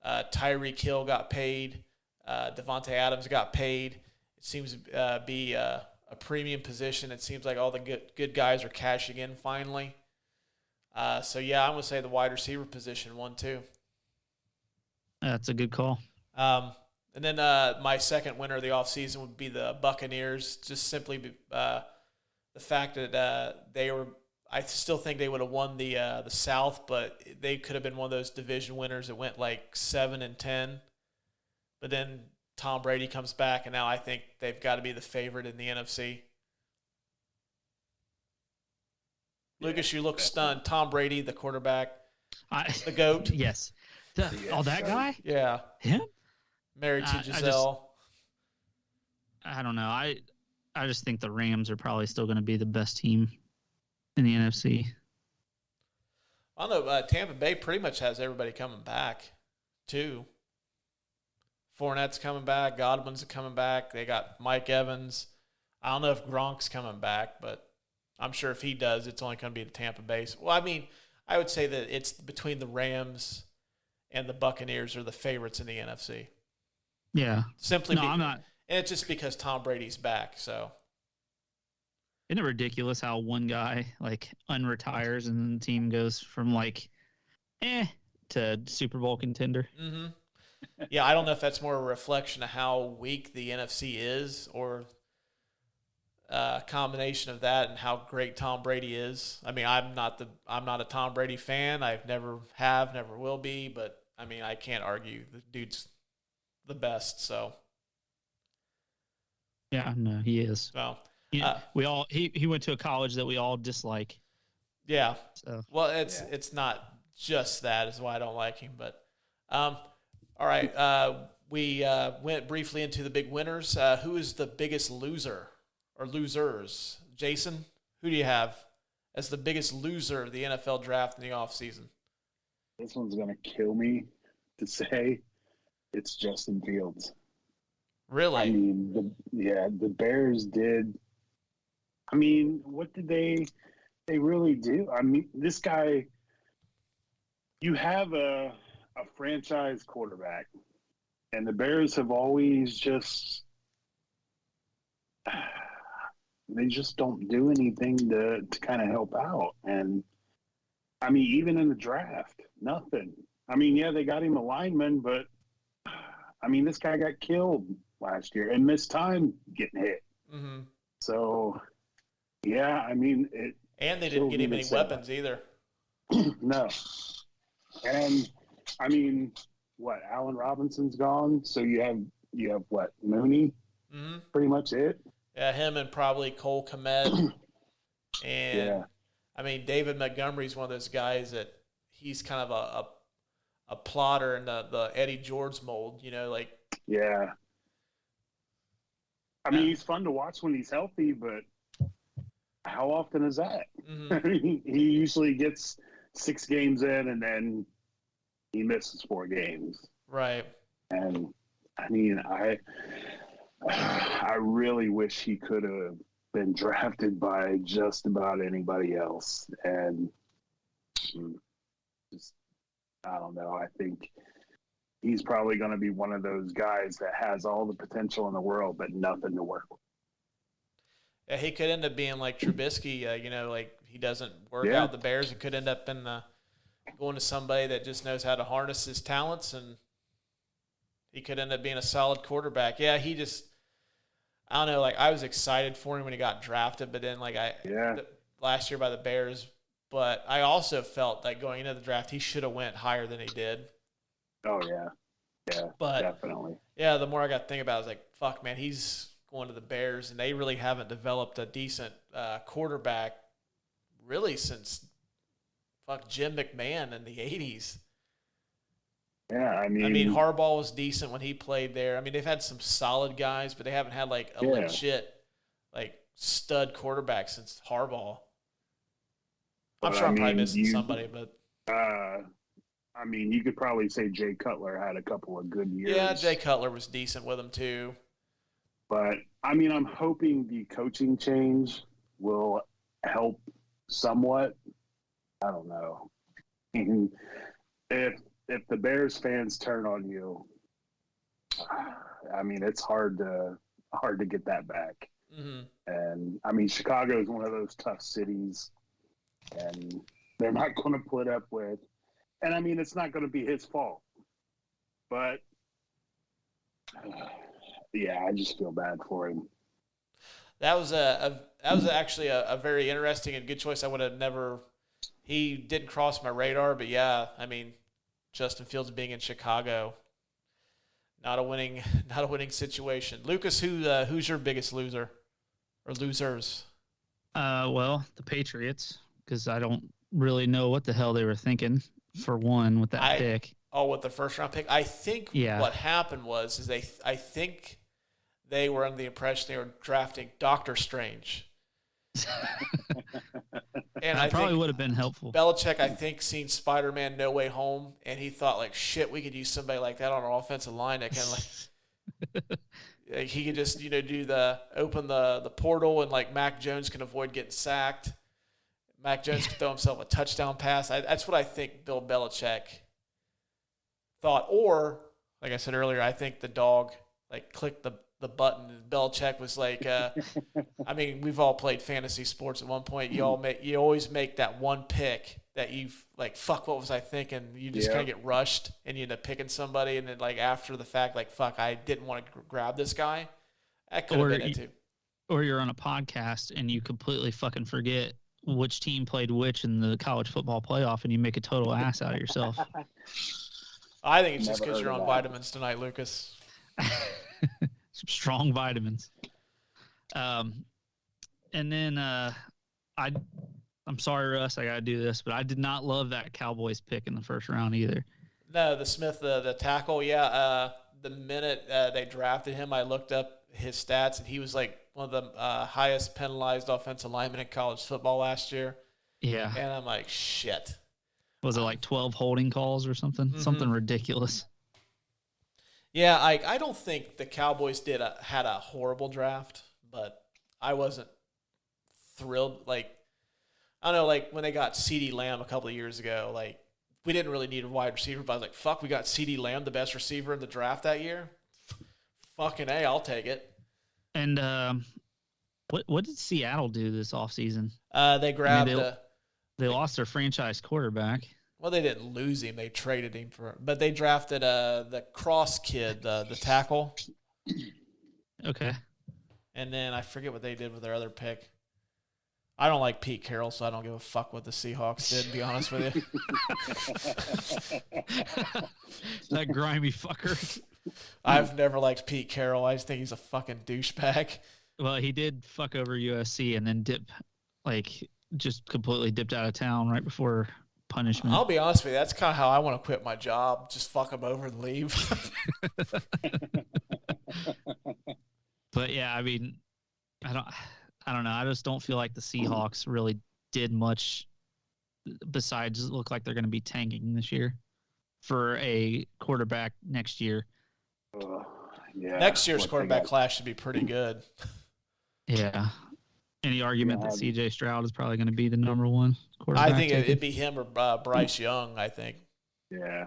Tyreek Hill got paid. Devontae Adams got paid. It seems to be a premium position. It seems like all the good guys are cashing in finally. So, yeah, I'm going to say the wide receiver position won too. That's a good call. And then my second winner of the offseason would be the Buccaneers, just simply the fact that I still think they would have won the South, but they could have been one of those division winners that went like 7-10. But then Tom Brady comes back, and now I think they've got to be the favorite in the NFC. Yeah, Lucas, you look stunned. Tom Brady, the quarterback, the GOAT. Yes. That guy? Yeah. Him? Married to Giselle. I don't know. I just think the Rams are probably still going to be the best team in the NFC. I don't know. Tampa Bay pretty much has everybody coming back, too. Fournette's coming back. Godwin's coming back. They got Mike Evans. I don't know if Gronk's coming back, but I'm sure if he does, it's only going to be the Tampa Bay. Well, I mean, I would say that it's between the Rams and the Buccaneers are the favorites in the NFC. Yeah. I'm not. And it's just because Tom Brady's back, so. Isn't it ridiculous how one guy, unretires and then the team goes from, to Super Bowl contender? Mm-hmm. Yeah, I don't know if that's more a reflection of how weak the NFC is or a combination of that and how great Tom Brady is. I mean, I'm not a Tom Brady fan. I never will be, but, I mean, I can't argue. The dude's the best, so. Yeah, no, he is. So. He went to a college that we all dislike. Yeah. So well, it's not just that is why I don't like him, but All right. We went briefly into the big winners. Who is the biggest loser or losers? Jason, who do you have as the biggest loser of the NFL draft in the offseason? This one's going to kill me to say. It's Justin Fields. Really? I mean, the Bears did. I mean, what did they really do? I mean, this guy, you have a franchise quarterback, and the Bears have always just, they just don't do anything to kind of help out. And I mean, even in the draft, nothing. I mean, yeah, they got him a lineman, but I mean, this guy got killed last year and missed time getting hit. Mm-hmm. So, yeah, I mean, and they didn't get him any weapons either. No. And I mean, what? Allen Robinson's gone, so you have what? Mooney. Mm-hmm. Pretty much it. Yeah, him and probably Cole Kmet. And yeah. I mean, David Montgomery's one of those guys that he's kind of a plotter in the Eddie George mold, like. Yeah. I mean, he's fun to watch when he's healthy, but how often is that? Mm-hmm. I mean, he usually gets 6 games in and then he misses 4 games. Right. And I mean, I really wish he could have been drafted by just about anybody else. And just, I don't know. I think he's probably going to be one of those guys that has all the potential in the world, but nothing to work with. Yeah, he could end up being like Trubisky, like he doesn't work out the Bears and could end up in going to somebody that just knows how to harness his talents, and he could end up being a solid quarterback. Yeah, he just, I don't know, like I was excited for him when he got drafted, but then last year by the Bears, but I also felt like going into the draft, he should have went higher than he did. Oh, yeah. Yeah, but, definitely. Yeah, the more I got to think about it, I was like, fuck, man, he's going to the Bears, and they really haven't developed a decent quarterback really since Jim McMahon in the 80s. Yeah, I mean, Harbaugh was decent when he played there. I mean, they've had some solid guys, but they haven't had like a legit like stud quarterback since Harbaugh. I'm sure I'm probably missing somebody, but I mean, you could probably say Jay Cutler had a couple of good years. Yeah, Jay Cutler was decent with him too. But I mean, I'm hoping the coaching change will help somewhat. I don't know. If the Bears fans turn on you, I mean, it's hard to get that back. Mm-hmm. And I mean, Chicago is one of those tough cities, and they're not going to put up with. And I mean, it's not going to be his fault, but yeah, I just feel bad for him. That was actually a very interesting and good choice. I would have never. He didn't cross my radar, but yeah, I mean, Justin Fields being in Chicago, not a winning situation. Lucas, who's your biggest loser or losers? Well, the Patriots, because I don't really know what the hell they were thinking. For one, with that pick. Oh, with the first round pick, I think what happened was I think they were under the impression they were drafting Doctor Strange. And that probably would have been helpful. Belichick, I think, seen Spider-Man No Way Home, and he thought, like, shit, we could use somebody like that on our offensive line that can, like he could just, do open the portal, and, like, Mac Jones can avoid getting sacked. Mac Jones could throw himself a touchdown pass. That's what I think Bill Belichick thought. Or, like I said earlier, I think the dog, like, clicked the button, and Belichick was like, I mean, we've all played fantasy sports at one point. You always make that one pick that you've like, fuck, what was I thinking? You just kind of get rushed and you end up picking somebody, and then like after the fact, like, fuck, I didn't want to grab this guy. That could have been it too. Or you're on a podcast and you completely fucking forget which team played which in the college football playoff, and you make a total ass out of yourself. I think it's just because you're on vitamins tonight, Lucas. Some strong vitamins. And then I'm sorry, Russ, I got to do this, but I did not love that Cowboys pick in the first round either. No, the Smith, the tackle. Yeah. The minute they drafted him, I looked up his stats, and he was like one of the highest penalized offensive linemen in college football last year. Yeah. And I'm like, shit. Was it like 12 holding calls or something? Mm-hmm. Something ridiculous. Yeah, I don't think the Cowboys had a horrible draft, but I wasn't thrilled. Like, I don't know, like when they got CeeDee Lamb a couple of years ago, like we didn't really need a wide receiver, but I was like, fuck, we got CeeDee Lamb, the best receiver in the draft that year. Fucking A, I'll take it. And what did Seattle do this offseason? They grabbed they lost their franchise quarterback. Well, they didn't lose him. They traded him but they drafted the Cross kid, the tackle. Okay. And then I forget what they did with their other pick. I don't like Pete Carroll, so I don't give a fuck what the Seahawks did, to be honest with you. That grimy fucker. I've never liked Pete Carroll. I just think he's a fucking douchebag. Well, he did fuck over USC and then just completely dipped out of town right before punishment. I'll be honest with you. That's kind of how I want to quit my job. Just fuck them over and leave. But yeah, I mean, I don't know. I just don't feel like the Seahawks really did much besides look like they're going to be tanking this year for a quarterback next year. Yeah. Next year's quarterback class should be pretty good. Yeah. Any argument that C.J. Stroud is probably going to be the number one quarterback? I think it'd be him or Bryce Young, I think. Yeah.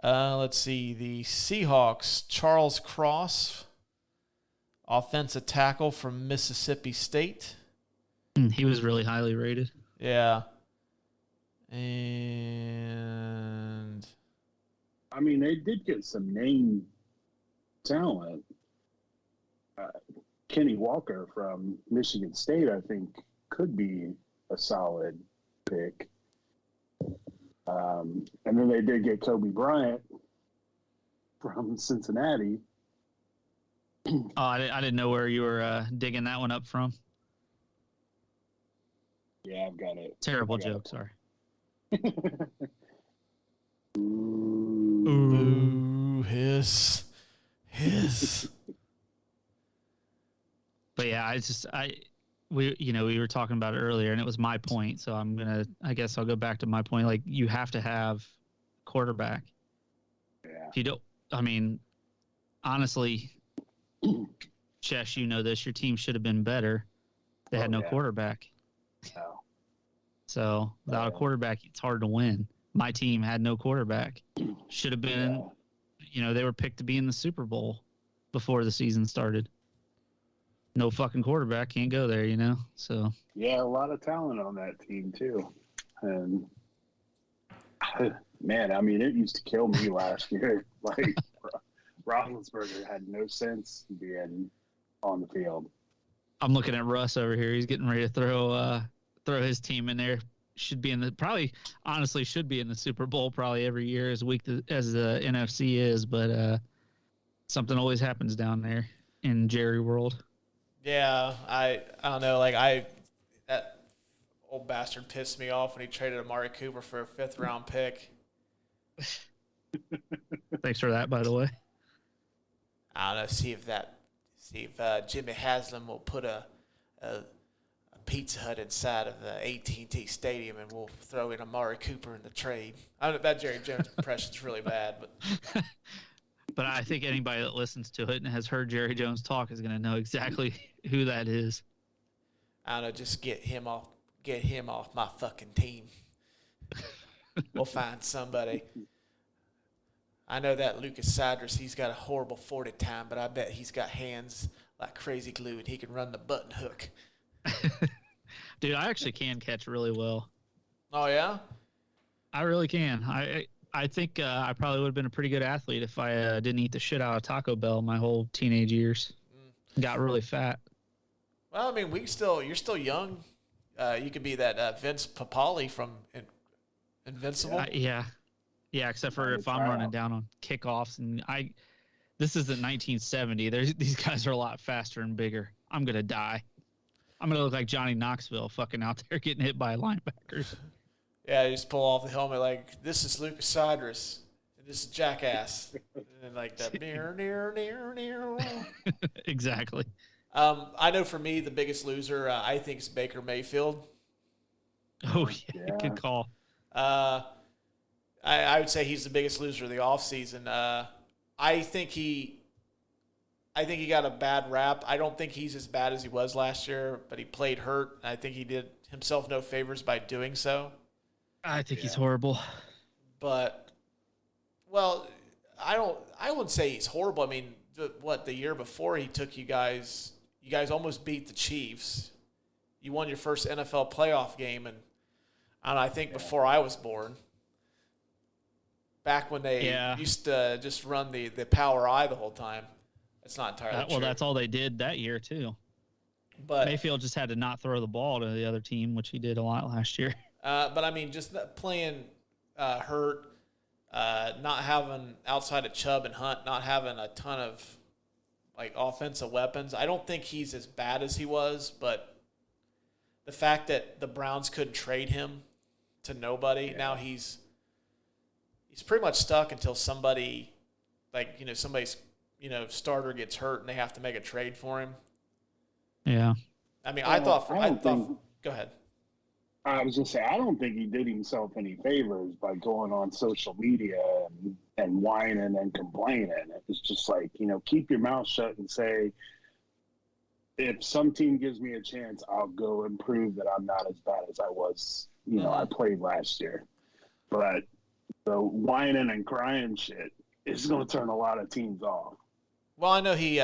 Let's see. The Seahawks, Charles Cross, offensive tackle from Mississippi State. He was really highly rated. Yeah. And I mean, they did get some name talent. Kenny Walker from Michigan State, I think, could be a solid pick. And then they did get Kobe Bryant from Cincinnati. Oh, I didn't know where you were digging that one up from. Yeah, I've got it. Terrible joke, sorry. Ooh, hiss. But yeah, we were talking about it earlier, and it was my point. So I guess I'll go back to my point. Like, you have to have quarterback. Yeah. If you don't, I mean, honestly, Chesh, you know this. Your team should have been better. They had no quarterback. No. So without a quarterback, it's hard to win. My team had no quarterback. Should have been, they were picked to be in the Super Bowl before the season started. No fucking quarterback, can't go there, So yeah, a lot of talent on that team too, and man, I mean, it used to kill me last year. Like Roethlisberger had no sense being on the field. I'm looking at Russ over here. He's getting ready to throw his team in there. Should be in the Super Bowl probably every year as weak as the NFC is, but something always happens down there in Jerry World. Yeah, I don't know. Like that old bastard pissed me off when he traded Amari Cooper for a 5th round pick. Thanks for that, by the way. I don't know. See if Jimmy Haslam will put a Pizza Hut inside of the AT&T Stadium, and we'll throw in Amari Cooper in the trade. I don't know, that Jerry Jones impression's really bad, but. But I think anybody that listens to it and has heard Jerry Jones talk is going to know exactly who that is. I don't know. Just get him off my fucking team. We'll find somebody. I know that Lucas Cydrus, he's got a horrible 40 time, but I bet he's got hands like crazy glue, and he can run the button hook. Dude, I actually can catch really well. Oh, yeah? I really can. I think I probably would have been a pretty good athlete if I didn't eat the shit out of Taco Bell my whole teenage years. Got really fat. Well, I mean, you're still young. You could be that Vince Papale from Invincible. Yeah, except for if I'm running down on kickoffs. And this isn't 1970. These guys are a lot faster and bigger. I'm going to die. I'm going to look like Johnny Knoxville fucking out there getting hit by linebackers. Yeah, you just pull off the helmet like, this is Lucas Cydrus, and this is Jackass. And then like that, near. Exactly. I know for me, the biggest loser, I think, is Baker Mayfield. Oh, yeah. Good call. I would say he's the biggest loser of the offseason. I think he got a bad rap. I don't think he's as bad as he was last year, but he played hurt. I think he did himself no favors by doing so. I think he's horrible. But, well, I wouldn't say he's horrible. I mean, the year before he took you guys almost beat the Chiefs. You won your first NFL playoff game, and I think before I was born. Back when they used to just run the power eye the whole time. It's not entirely true. Well, that's all they did that year, too. But Mayfield just had to not throw the ball to the other team, which he did a lot last year. But, I mean, just playing hurt, not having outside of Chubb and Hunt, not having a ton of, like, offensive weapons. I don't think he's as bad as he was, but the fact that the Browns couldn't trade him to nobody, now he's pretty much stuck until somebody, like, somebody's, starter gets hurt and they have to make a trade for him. Yeah. I mean, I thought. Go ahead. I was just saying, I don't think he did himself any favors by going on social media and whining and complaining. It's just like, keep your mouth shut and say, if some team gives me a chance, I'll go and prove that I'm not as bad as I was, I played last year. But the whining and crying shit is going to turn a lot of teams off. Well, I know he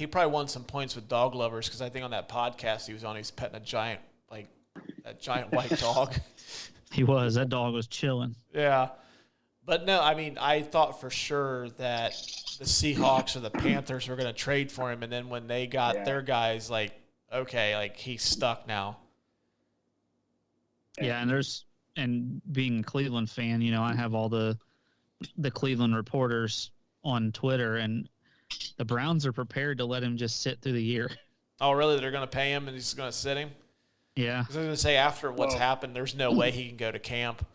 probably won some points with dog lovers because I think on that podcast he was on, he was petting a giant white dog. He was. That dog was chilling. Yeah. But no, I mean, I thought for sure that the Seahawks or the Panthers were going to trade for him, and then when they got their guys, like, okay, like, he's stuck now. Yeah, and being a Cleveland fan, I have all the Cleveland reporters on Twitter, and the Browns are prepared to let him just sit through the year. Oh, really? They're going to pay him and he's going to sit him? Yeah. I was going to say, after what's happened, there's no way he can go to camp.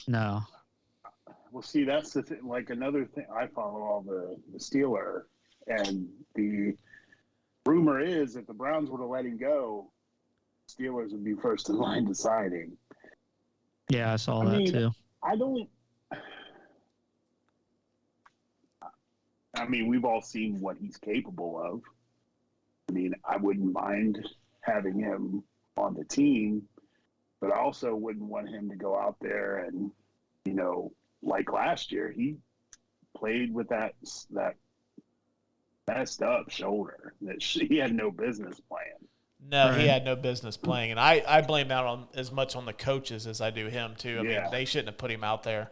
No. Well, see, that's the thing. Like, another thing, I follow all the Steelers, and the rumor is if the Browns were to let him go, Steelers would be first in line deciding. Yeah, I saw that too. I mean, we've all seen what he's capable of. I mean, I wouldn't mind having him on the team, but I also wouldn't want him to go out there and, like last year, he played with that messed up shoulder that he had no business playing. No, right. He had no business playing, and I blame that on as much on the coaches as I do him too. I mean, they shouldn't have put him out there.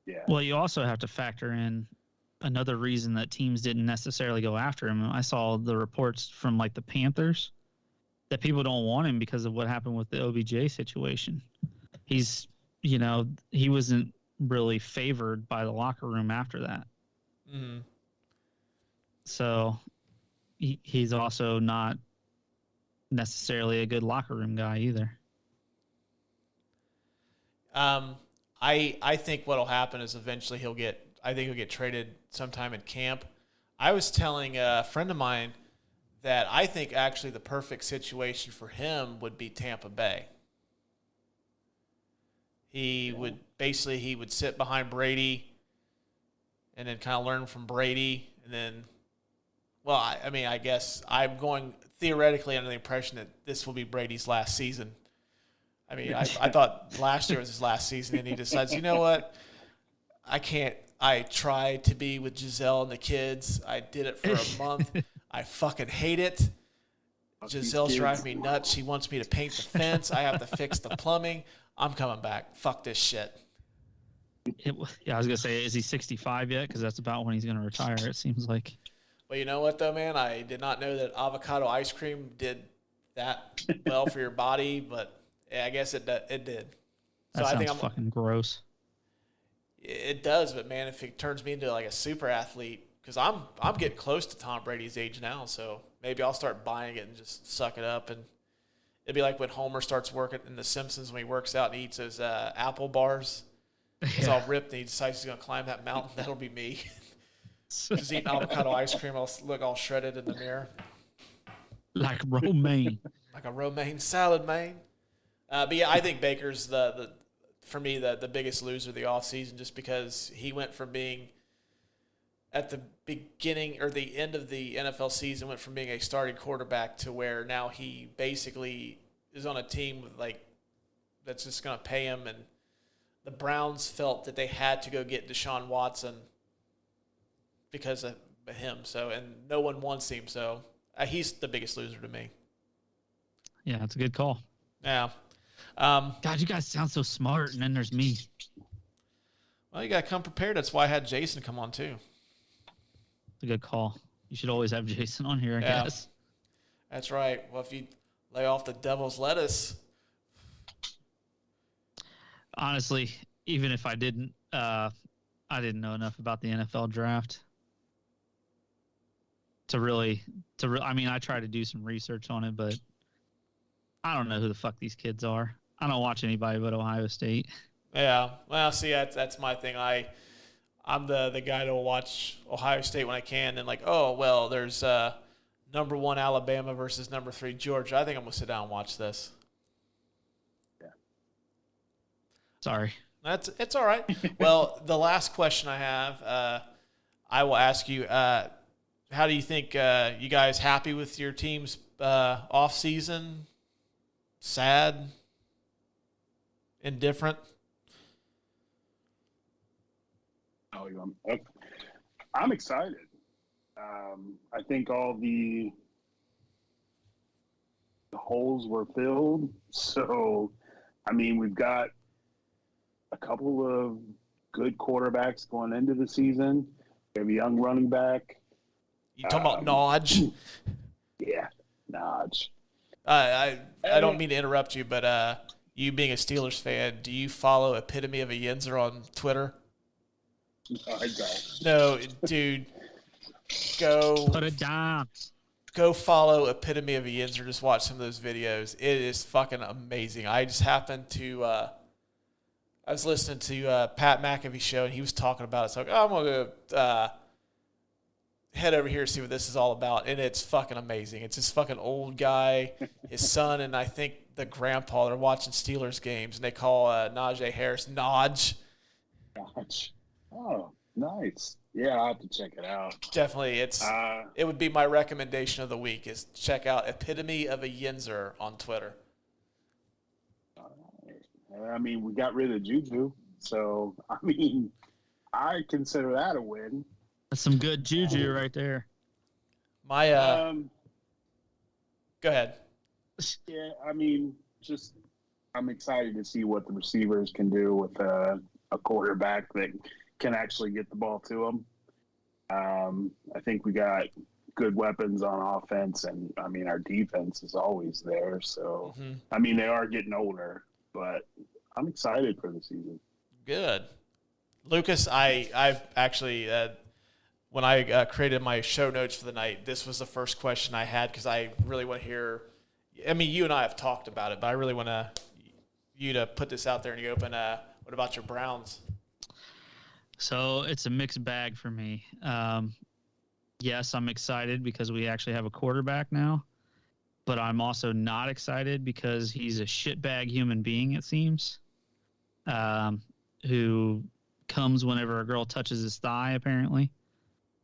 Yeah. Well, you also have to factor in another reason that teams didn't necessarily go after him. I saw the reports from like the Panthers that people don't want him because of what happened with the OBJ situation. He's, he wasn't really favored by the locker room after that. Mm-hmm. So he's also not necessarily a good locker room guy either. I think what'll happen is eventually he'll get traded sometime in camp. I was telling a friend of mine that I think actually the perfect situation for him would be Tampa Bay. He would sit behind Brady and then kind of learn from Brady. And then, well, I guess I'm going theoretically under the impression that this will be Brady's last season. I mean, I thought last year was his last season, and he decides, you know what? I can't. I tried to be with Giselle and the kids. I did it for a month. I fucking hate it. Giselle's driving me nuts. She wants me to paint the fence. I have to fix the plumbing. I'm coming back. Fuck this shit. I was going to say, is he 65 yet? Because that's about when he's going to retire, it seems like. Well, you know what, though, man? I did not know that avocado ice cream did that well for your body, but yeah, I guess it did. So That I think sounds fucking gross. It does, but man, if it turns me into like a super athlete, because I'm getting close to Tom Brady's age now, so maybe I'll start buying it and just suck it up and It'd be like when Homer starts working in The Simpsons when he works out and eats those apple bars. It's all ripped and he decides he's going to climb that mountain. That'll be me. Just eating avocado ice cream. I'll look all shredded in the mirror. Like romaine. Like a romaine salad, man. But yeah, I think Baker's for me the biggest loser of the offseason just because he went from being at the beginning or the end of the NFL season went from being a starting quarterback to where now he basically is on a team with that's just going to pay him, and the Browns felt that they had to go get Deshaun Watson because of him. So, and no one wants him. So he's the biggest loser to me. Yeah, that's a good call. Yeah. God, you guys sound so smart, and then there's me. Well, you got to come prepared. That's why I had Jason come on too. It's a good call. You should always have Jason on here, I guess. That's right. Well, if you lay off the devil's lettuce. Honestly, even if I didn't know enough about the NFL draft I mean, I try to do some research on it, but I don't know who the fuck these kids are. I don't watch anybody but Ohio State. Yeah. Well, see, that's my thing. I'm the guy to watch Ohio State when I can, and there's number 1 Alabama versus number 3 Georgia. I think I'm gonna sit down and watch this. Yeah. Sorry. It's all right. Well, the last question I have, I will ask you. How do you think you guys happy with your team's off season? Sad? Indifferent? Oh, I'm excited. I think all the holes were filled. So, I mean, we've got a couple of good quarterbacks going into the season. We have a young running back. You talking about Nodge? Yeah, Nodge. I don't mean to interrupt you, but you being a Steelers fan, do you follow Epitome of a Yinzer on Twitter? No, I don't. No, dude. Go put it down. Go follow Epitome of a Yinzer. Just watch some of those videos. It is fucking amazing. I just happened to I was listening to Pat McAfee's show, and he was talking about it. So I'm going to head over here and see what this is all about. And it's fucking amazing. It's this fucking old guy, his son, and I think the grandpa. They're watching Steelers games, and they call Najee Harris Nodge. Nodge. Oh, nice. Yeah, I'll have to check it out. Definitely. It would be my recommendation of the week is check out Epitome of a Yinzer on Twitter. I mean, we got rid of Juju, so, I mean, I consider that a win. That's some good juju right there. My go ahead. Yeah, I mean, I'm excited to see what the receivers can do with a quarterback that can actually get the ball to them. I think we got good weapons on offense, and I mean, our defense is always there. So, I mean, they are getting older, but I'm excited for the season. Good. Lucas, I've actually, when I created my show notes for the night, this was the first question I had because I really want to hear. I mean, you and I have talked about it, but I really want you to put this out there in the open. What about your Browns? So it's a mixed bag for me. Yes, I'm excited because we actually have a quarterback now, but I'm also not excited because he's a shitbag human being, it seems, who comes whenever a girl touches his thigh, apparently.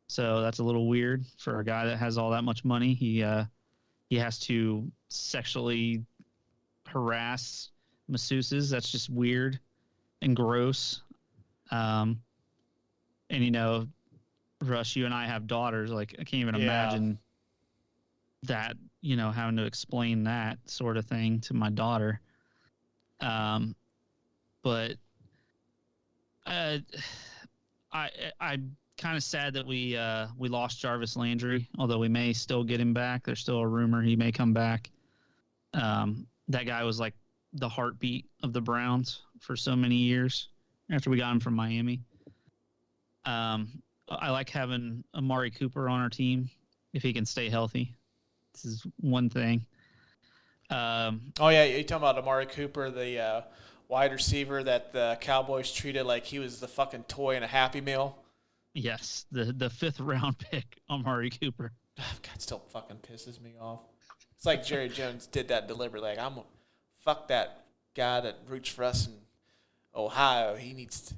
So that's a little weird for a guy that has all that much money. He has to sexually harass masseuses. That's just weird and gross. And, you know, Russ, you and I have daughters. Like, I can't even imagine that, you know, having to explain that sort of thing to my daughter. But I'm kind of sad that we lost Jarvis Landry, although we may still get him back. There's still a rumor he may come back. That guy was like the heartbeat of the Browns for so many years after we got him from Miami. I like having Amari Cooper on our team if he can stay healthy. This is one thing. Oh, yeah, you're talking about Amari Cooper, the wide receiver that the Cowboys treated like he was the fucking toy in a Happy Meal. Yes, the fifth-round pick, Amari Cooper. God, still fucking pisses me off. It's like Jerry Jones did that deliberately. Like, I'm fuck that guy that roots for us in Ohio. He needs to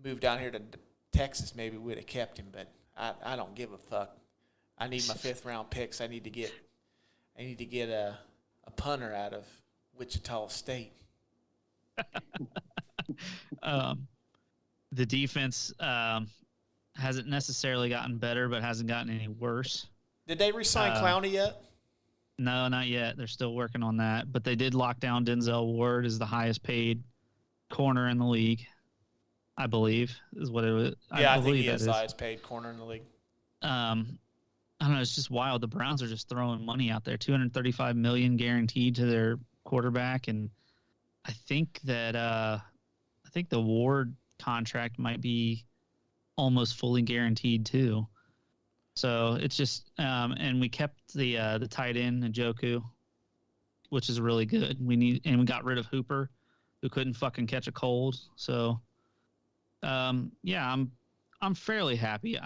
move down here to Texas. Maybe we'd have kept him, but I don't give a fuck. I need my fifth-round picks. I need to get a punter out of Wichita State. The defense hasn't necessarily gotten better, but hasn't gotten any worse. Did they re-sign Clowney yet? No, not yet. They're still working on that. But they did lock down Denzel Ward as the highest paid corner in the league, I believe, is what it was. Yeah, I think he is the highest paid corner in the league. I don't know. It's just wild. The Browns are just throwing money out there. $235 million guaranteed to their quarterback, and I think that the Ward contract might be almost fully guaranteed too. So it's just, and we kept the tight end Njoku, which is really good. We got rid of Hooper, who couldn't fucking catch a cold. So, yeah, I'm fairly happy.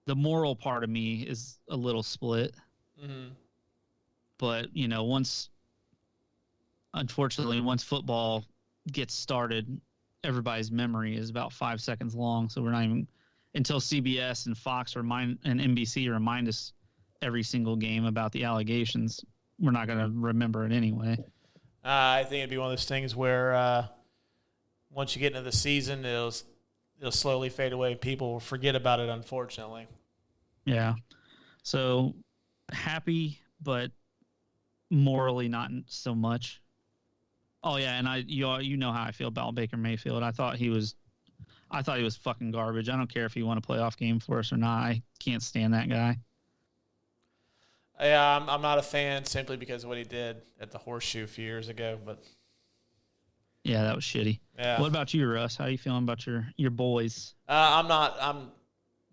The moral part of me is a little split, but unfortunately, once football gets started, everybody's memory is about 5 seconds long. So we're not even until CBS and Fox and NBC remind us every single game about the allegations. We're not going to remember it anyway. I think it'd be one of those things where once you get into the season, it'll slowly fade away. People will forget about it, unfortunately. Yeah. So happy, but morally not so much. Oh yeah, and you know how I feel about Baker Mayfield. I thought he was fucking garbage. I don't care if he won a playoff game for us or not. I can't stand that guy. Yeah, I'm not a fan simply because of what he did at the Horseshoe a few years ago. But yeah, that was shitty. Yeah. What about you, Russ? How are you feeling about your boys? I'm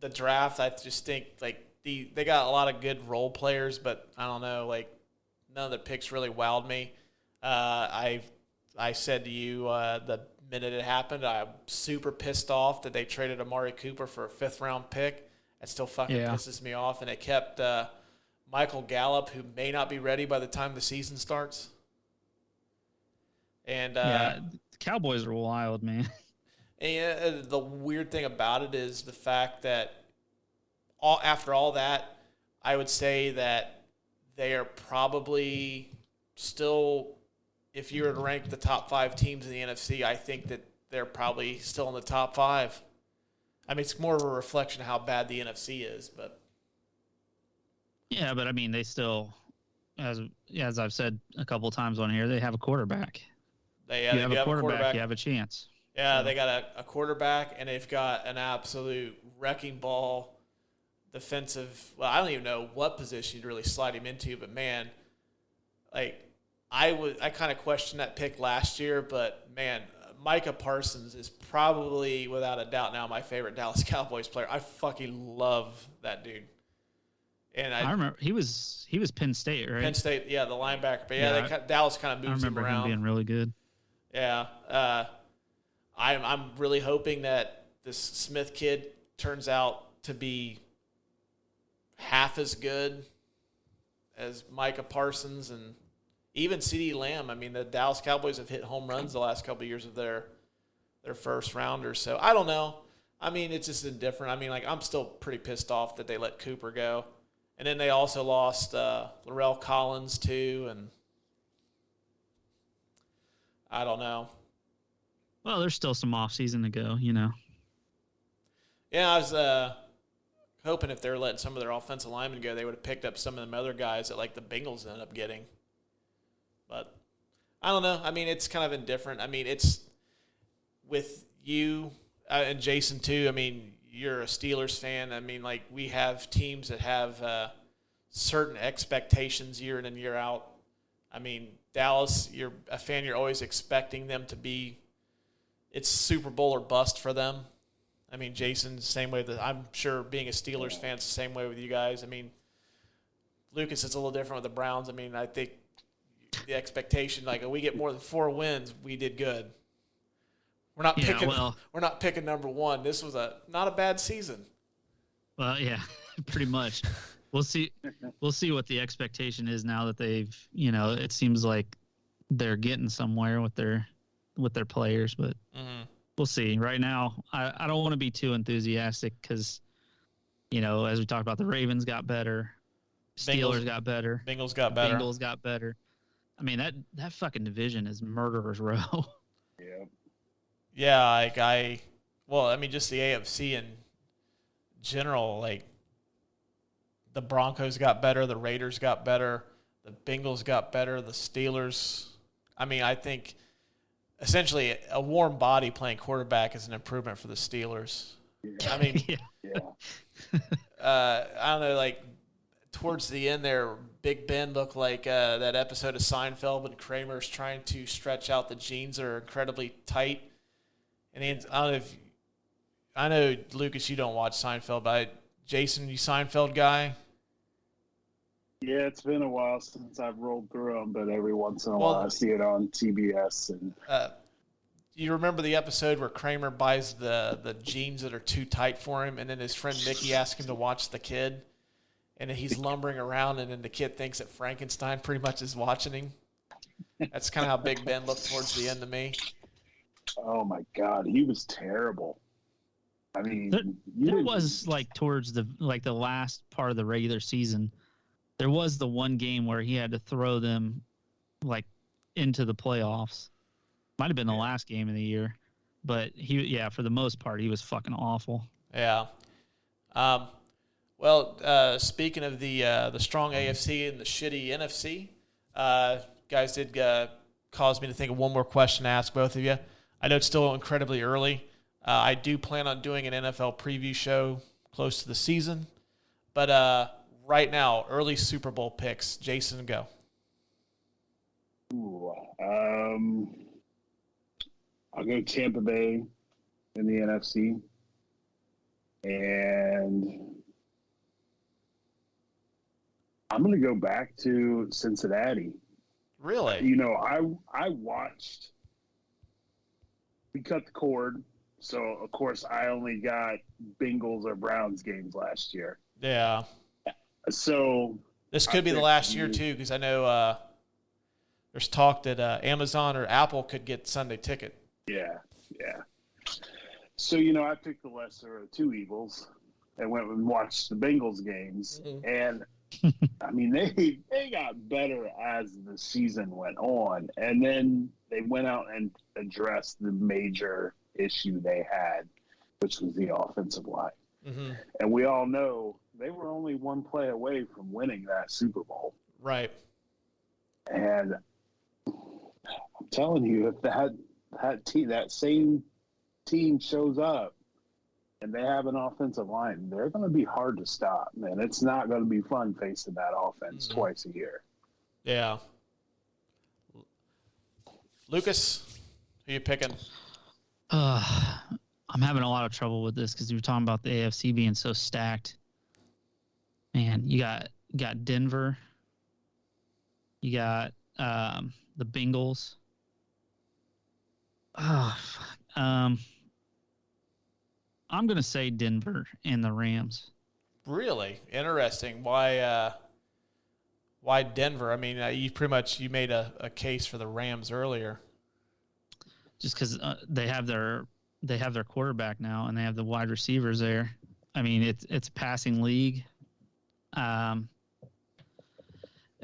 the draft. I just think like they got a lot of good role players, but I don't know. Like none of the picks really wowed me. I said to you the minute it happened, I'm super pissed off that they traded Amari Cooper for a fifth-round pick. That still fucking pisses me off. And they kept Michael Gallup, who may not be ready by the time the season starts. And the Cowboys are wild, man. And the weird thing about it is the fact that after all that, I would say that they are probably still, if you were to rank the top 5 teams in the NFC, I think that they're probably still in the top 5. I mean, it's more of a reflection of how bad the NFC is, but yeah, but I mean, they still, as I've said a couple times on here, they have a quarterback. They have a quarterback, you have a chance. Yeah, they got a quarterback, and they've got an absolute wrecking ball defensive. Well, I don't even know what position you'd really slide him into, but man, like I kind of questioned that pick last year, but man, Micah Parsons is probably without a doubt now my favorite Dallas Cowboys player. I fucking love that dude. And I remember he was Penn State, right? Penn State, yeah, the linebacker. But Dallas kind of moves him around. I remember him being really good. Yeah, I'm really hoping that this Smith kid turns out to be half as good as Micah Parsons and even CeeDee Lamb. I mean, the Dallas Cowboys have hit home runs the last couple of years of their first rounders. So I don't know. I mean, it's just indifferent. I mean, like I'm still pretty pissed off that they let Cooper go. And then they also lost Larrell Collins too, and I don't know. Well, there's still some offseason to go, you know. Yeah, I was hoping if they were letting some of their offensive linemen go, they would have picked up some of them other guys that like the Bengals ended up getting. But I don't know. I mean, it's kind of indifferent. I mean, it's with you and Jason too. I mean, you're a Steelers fan. I mean, like we have teams that have certain expectations year in and year out. I mean, Dallas, you're a fan. You're always expecting them to be. It's Super Bowl or bust for them. I mean, Jason, same way that I'm sure being a Steelers fan, it's the same way with you guys. I mean, Lucas, it's a little different with the Browns. I mean, I think the expectation, like, if we get more than 4 wins, we did good. We're not picking number 1. This was not a bad season. Well, yeah, pretty much. We'll see what the expectation is now that they've, it seems like they're getting somewhere with their players, but we'll see. Right now, I don't want to be too enthusiastic because, as we talked about, the Ravens got better, Steelers got better, Bengals got better. I mean, that fucking division is murderer's row. Yeah. Yeah, just the AFC in general, like, the Broncos got better, the Raiders got better, the Bengals got better, the Steelers. I mean, I think essentially a warm body playing quarterback is an improvement for the Steelers. Yeah. I mean, Yeah. I don't know, like, towards the end there, Big Ben looked like that episode of Seinfeld when Kramer's trying to stretch out the jeans that are incredibly tight. And I know, Lucas, you don't watch Seinfeld, but Jason, you Seinfeld guy? Yeah, it's been a while since I've rolled through them, but every once in a while I see it on TBS. And you remember the episode where Kramer buys the jeans that are too tight for him, and then his friend Mickey asks him to watch the kid, and then he's lumbering around, and then the kid thinks that Frankenstein pretty much is watching him? That's kind of how Big Ben looked towards the end to me. Oh, my God. He was terrible. I mean, there was, like, towards the last part of the regular season, there was the one game where he had to throw them, like, into the playoffs. Might have been the last game of the year. But, for the most part, he was fucking awful. Yeah. Speaking of the strong AFC and the shitty NFC, guys did cause me to think of one more question to ask both of you. I know it's still incredibly early. I do plan on doing an NFL preview show close to the season. But right now, early Super Bowl picks. Jason, go. Ooh, I'll go Tampa Bay in the NFC. And I'm going to go back to Cincinnati. Really? I watched. We cut the cord. So, of course, I only got Bengals or Browns games last year. Yeah. So this could be the last year, too, because I know there's talk that Amazon or Apple could get Sunday ticket. Yeah. So, I picked the lesser of two evils and went and watched the Bengals games. Mm-hmm. And, I mean, they got better as the season went on. And then they went out and addressed the major issue they had, which was the offensive line. Mm-hmm. And we all know they were only one play away from winning that Super Bowl. Right. And I'm telling you, if that same team shows up and they have an offensive line, they're going to be hard to stop, man. It's not going to be fun facing that offense twice a year. Yeah. Lucas, who you picking? I'm having a lot of trouble with this because you were talking about the AFC being so stacked. Man, you got Denver. You got the Bengals. I'm gonna say Denver and the Rams. Really interesting. Why Denver? I mean, you made a case for the Rams earlier. Just because they have their quarterback now and they have the wide receivers there. I mean, it's a passing league. If I'm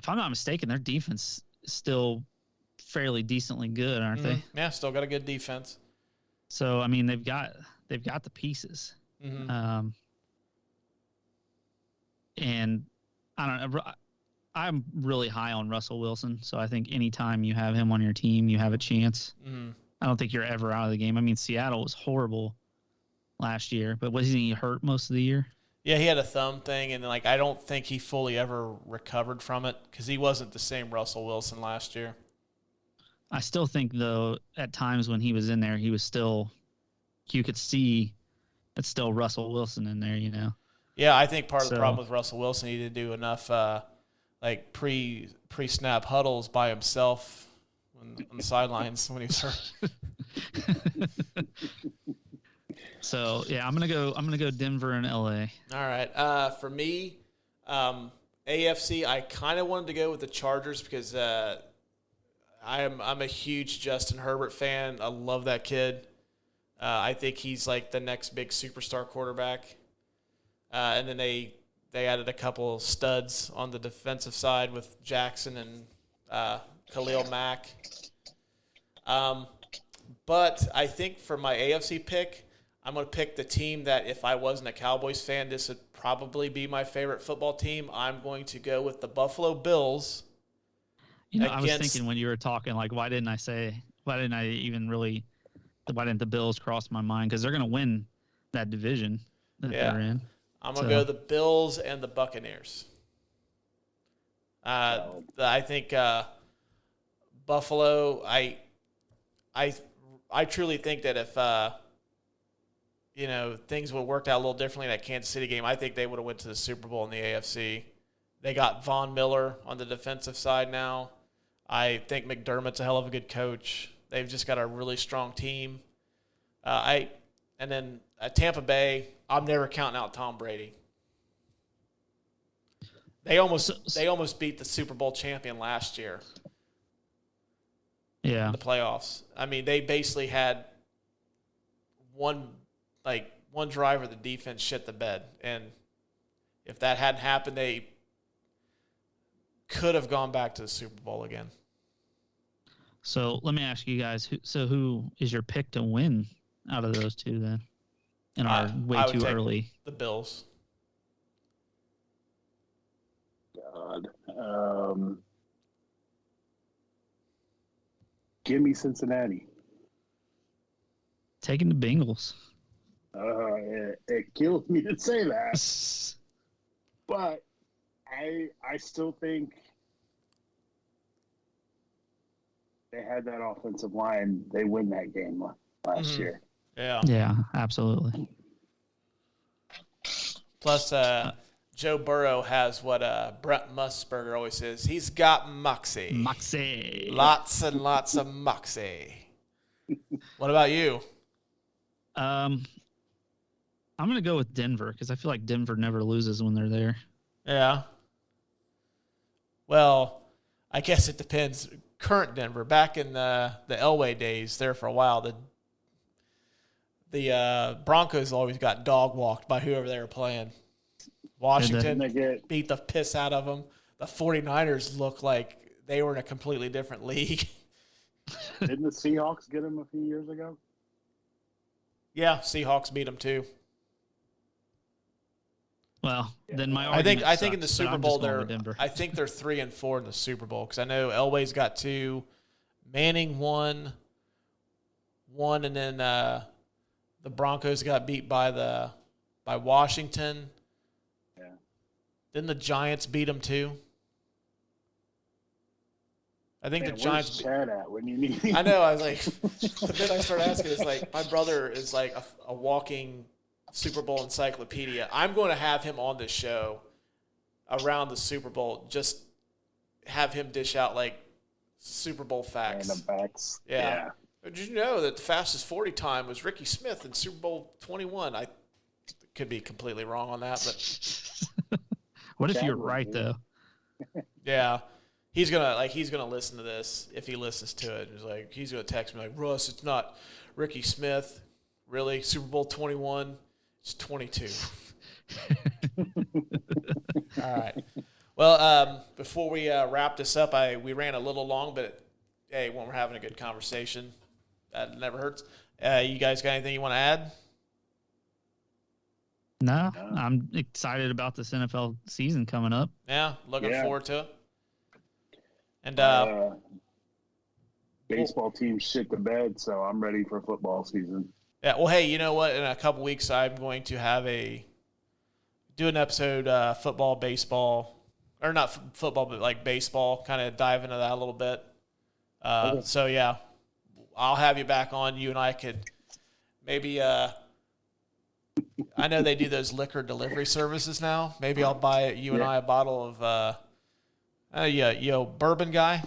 not mistaken, their defense is still fairly decently good, aren't they? Yeah, still got a good defense. So I mean, they've got the pieces. Mm-hmm. And I don't know. I'm really high on Russell Wilson, so I think anytime you have him on your team, you have a chance. Mm-hmm. I don't think you're ever out of the game. I mean, Seattle was horrible last year, but wasn't he hurt most of the year? Yeah, he had a thumb thing, and I don't think he fully ever recovered from it because he wasn't the same Russell Wilson last year. I still think, though, at times when he was in there, he was still – you could see it's still Russell Wilson in there, Yeah, I think part of the problem with Russell Wilson, he didn't do enough like pre-snap huddles by himself on the sidelines when he was hurt. So yeah, I'm gonna go Denver and LA. All right. For me, AFC, I kind of wanted to go with the Chargers because I'm a huge Justin Herbert fan. I love that kid. I think he's like the next big superstar quarterback. And then they added a couple studs on the defensive side with Jackson and Khalil Mack. But I think for my AFC pick, I'm going to pick the team that if I wasn't a Cowboys fan, this would probably be my favorite football team. I'm going to go with the Buffalo Bills. I was thinking when you were talking, like, why didn't the Bills cross my mind? Because they're going to win that division that they're in. I'm going to go the Bills and the Buccaneers. I think Buffalo, I truly think that if things would have worked out a little differently in that Kansas City game, I think they would have went to the Super Bowl in the AFC. They got Von Miller on the defensive side now. I think McDermott's a hell of a good coach. They've just got a really strong team. And then at Tampa Bay, I'm never counting out Tom Brady. They almost beat the Super Bowl champion last year. Yeah. In the playoffs. I mean, they basically had one drive where the defense shit the bed. And if that hadn't happened, they could have gone back to the Super Bowl again. So let me ask you guys, who is your pick to win out of those two then? And are way too early. The Bills. God. Give me Cincinnati. Taking the Bengals. It kills me to say that. But I still think they had that offensive line. They win that game last year. Yeah. Yeah, absolutely. Plus, Joe Burrow has what Brent Musburger always says. He's got moxie. Moxie. Lots and lots of moxie. What about you? I'm going to go with Denver because I feel like Denver never loses when they're there. Yeah. Well, I guess it depends. Current Denver, back in the Elway days, there for a while, the Broncos always got dog walked by whoever they were playing. Washington beat the piss out of them. The 49ers look like they were in a completely different league. Didn't the Seahawks get them a few years ago? Yeah, Seahawks beat them too. Well, then my I think sucks, in the Super Bowl they're 3-4 in the Super Bowl because I know Elway's got 2, Manning won, and then the Broncos got beat by Washington. Yeah. Then the Giants beat them too. I think the Giants. Where's Chad at when you need him? I know. I was like, but then I started asking. It's like my brother is like a walking Super Bowl encyclopedia. I'm going to have him on this show around the Super Bowl. Just have him dish out like Super Bowl facts. Random facts. Yeah. Did you know that the fastest 40 time was Ricky Smith in Super Bowl 21? I could be completely wrong on that, but what if you're right though? Yeah. He's gonna listen to this if he listens to it. He's gonna text me like, Russ, it's not Ricky Smith, really. Super Bowl 21, it's 22. All right. Well, before we wrap this up, we ran a little long, but hey, when we're having a good conversation, that never hurts. You guys got anything you want to add? No, I'm excited about this NFL season coming up. Yeah, looking forward to it. And baseball team shit the bed, so I'm ready for football season. Yeah, well, hey, you know what? In a couple weeks, I'm going to do an episode football, baseball, or not football, but like baseball, kind of dive into that a little bit. Okay. So yeah, I'll have you back on. You and I could maybe. I know they do those liquor delivery services now. Maybe I'll buy you and I a bottle of Yeah, yo, bourbon guy.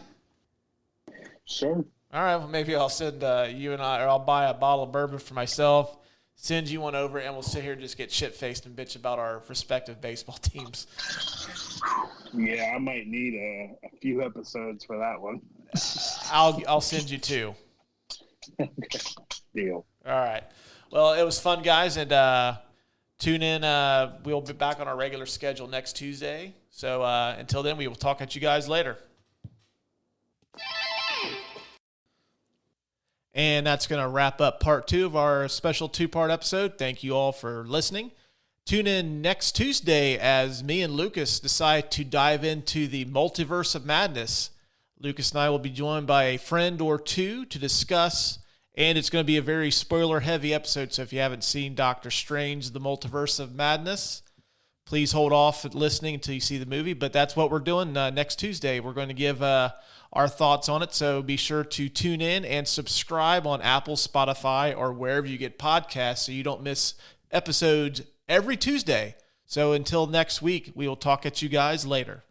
Sure. All right, well, maybe I'll send you and I, or I'll buy a bottle of bourbon for myself, send you one over, and we'll sit here and just get shit-faced and bitch about our respective baseball teams. Yeah, I might need a few episodes for that one. I'll send you two. Deal. All right. Well, it was fun, guys, and tune in. We'll be back on our regular schedule next Tuesday. So until then, we will talk at you guys later. And that's going to wrap up part 2 of our special 2-part episode. Thank you all for listening. Tune in next Tuesday as me and Lucas decide to dive into the multiverse of madness. Lucas and I will be joined by a friend or two to discuss, and it's going to be a very spoiler-heavy episode, so if you haven't seen Doctor Strange, The Multiverse of Madness, please hold off listening until you see the movie, but that's what we're doing next Tuesday. We're going to give our thoughts on it, so be sure to tune in and subscribe on Apple, Spotify, or wherever you get podcasts so you don't miss episodes every Tuesday. So until next week, we will talk at you guys later.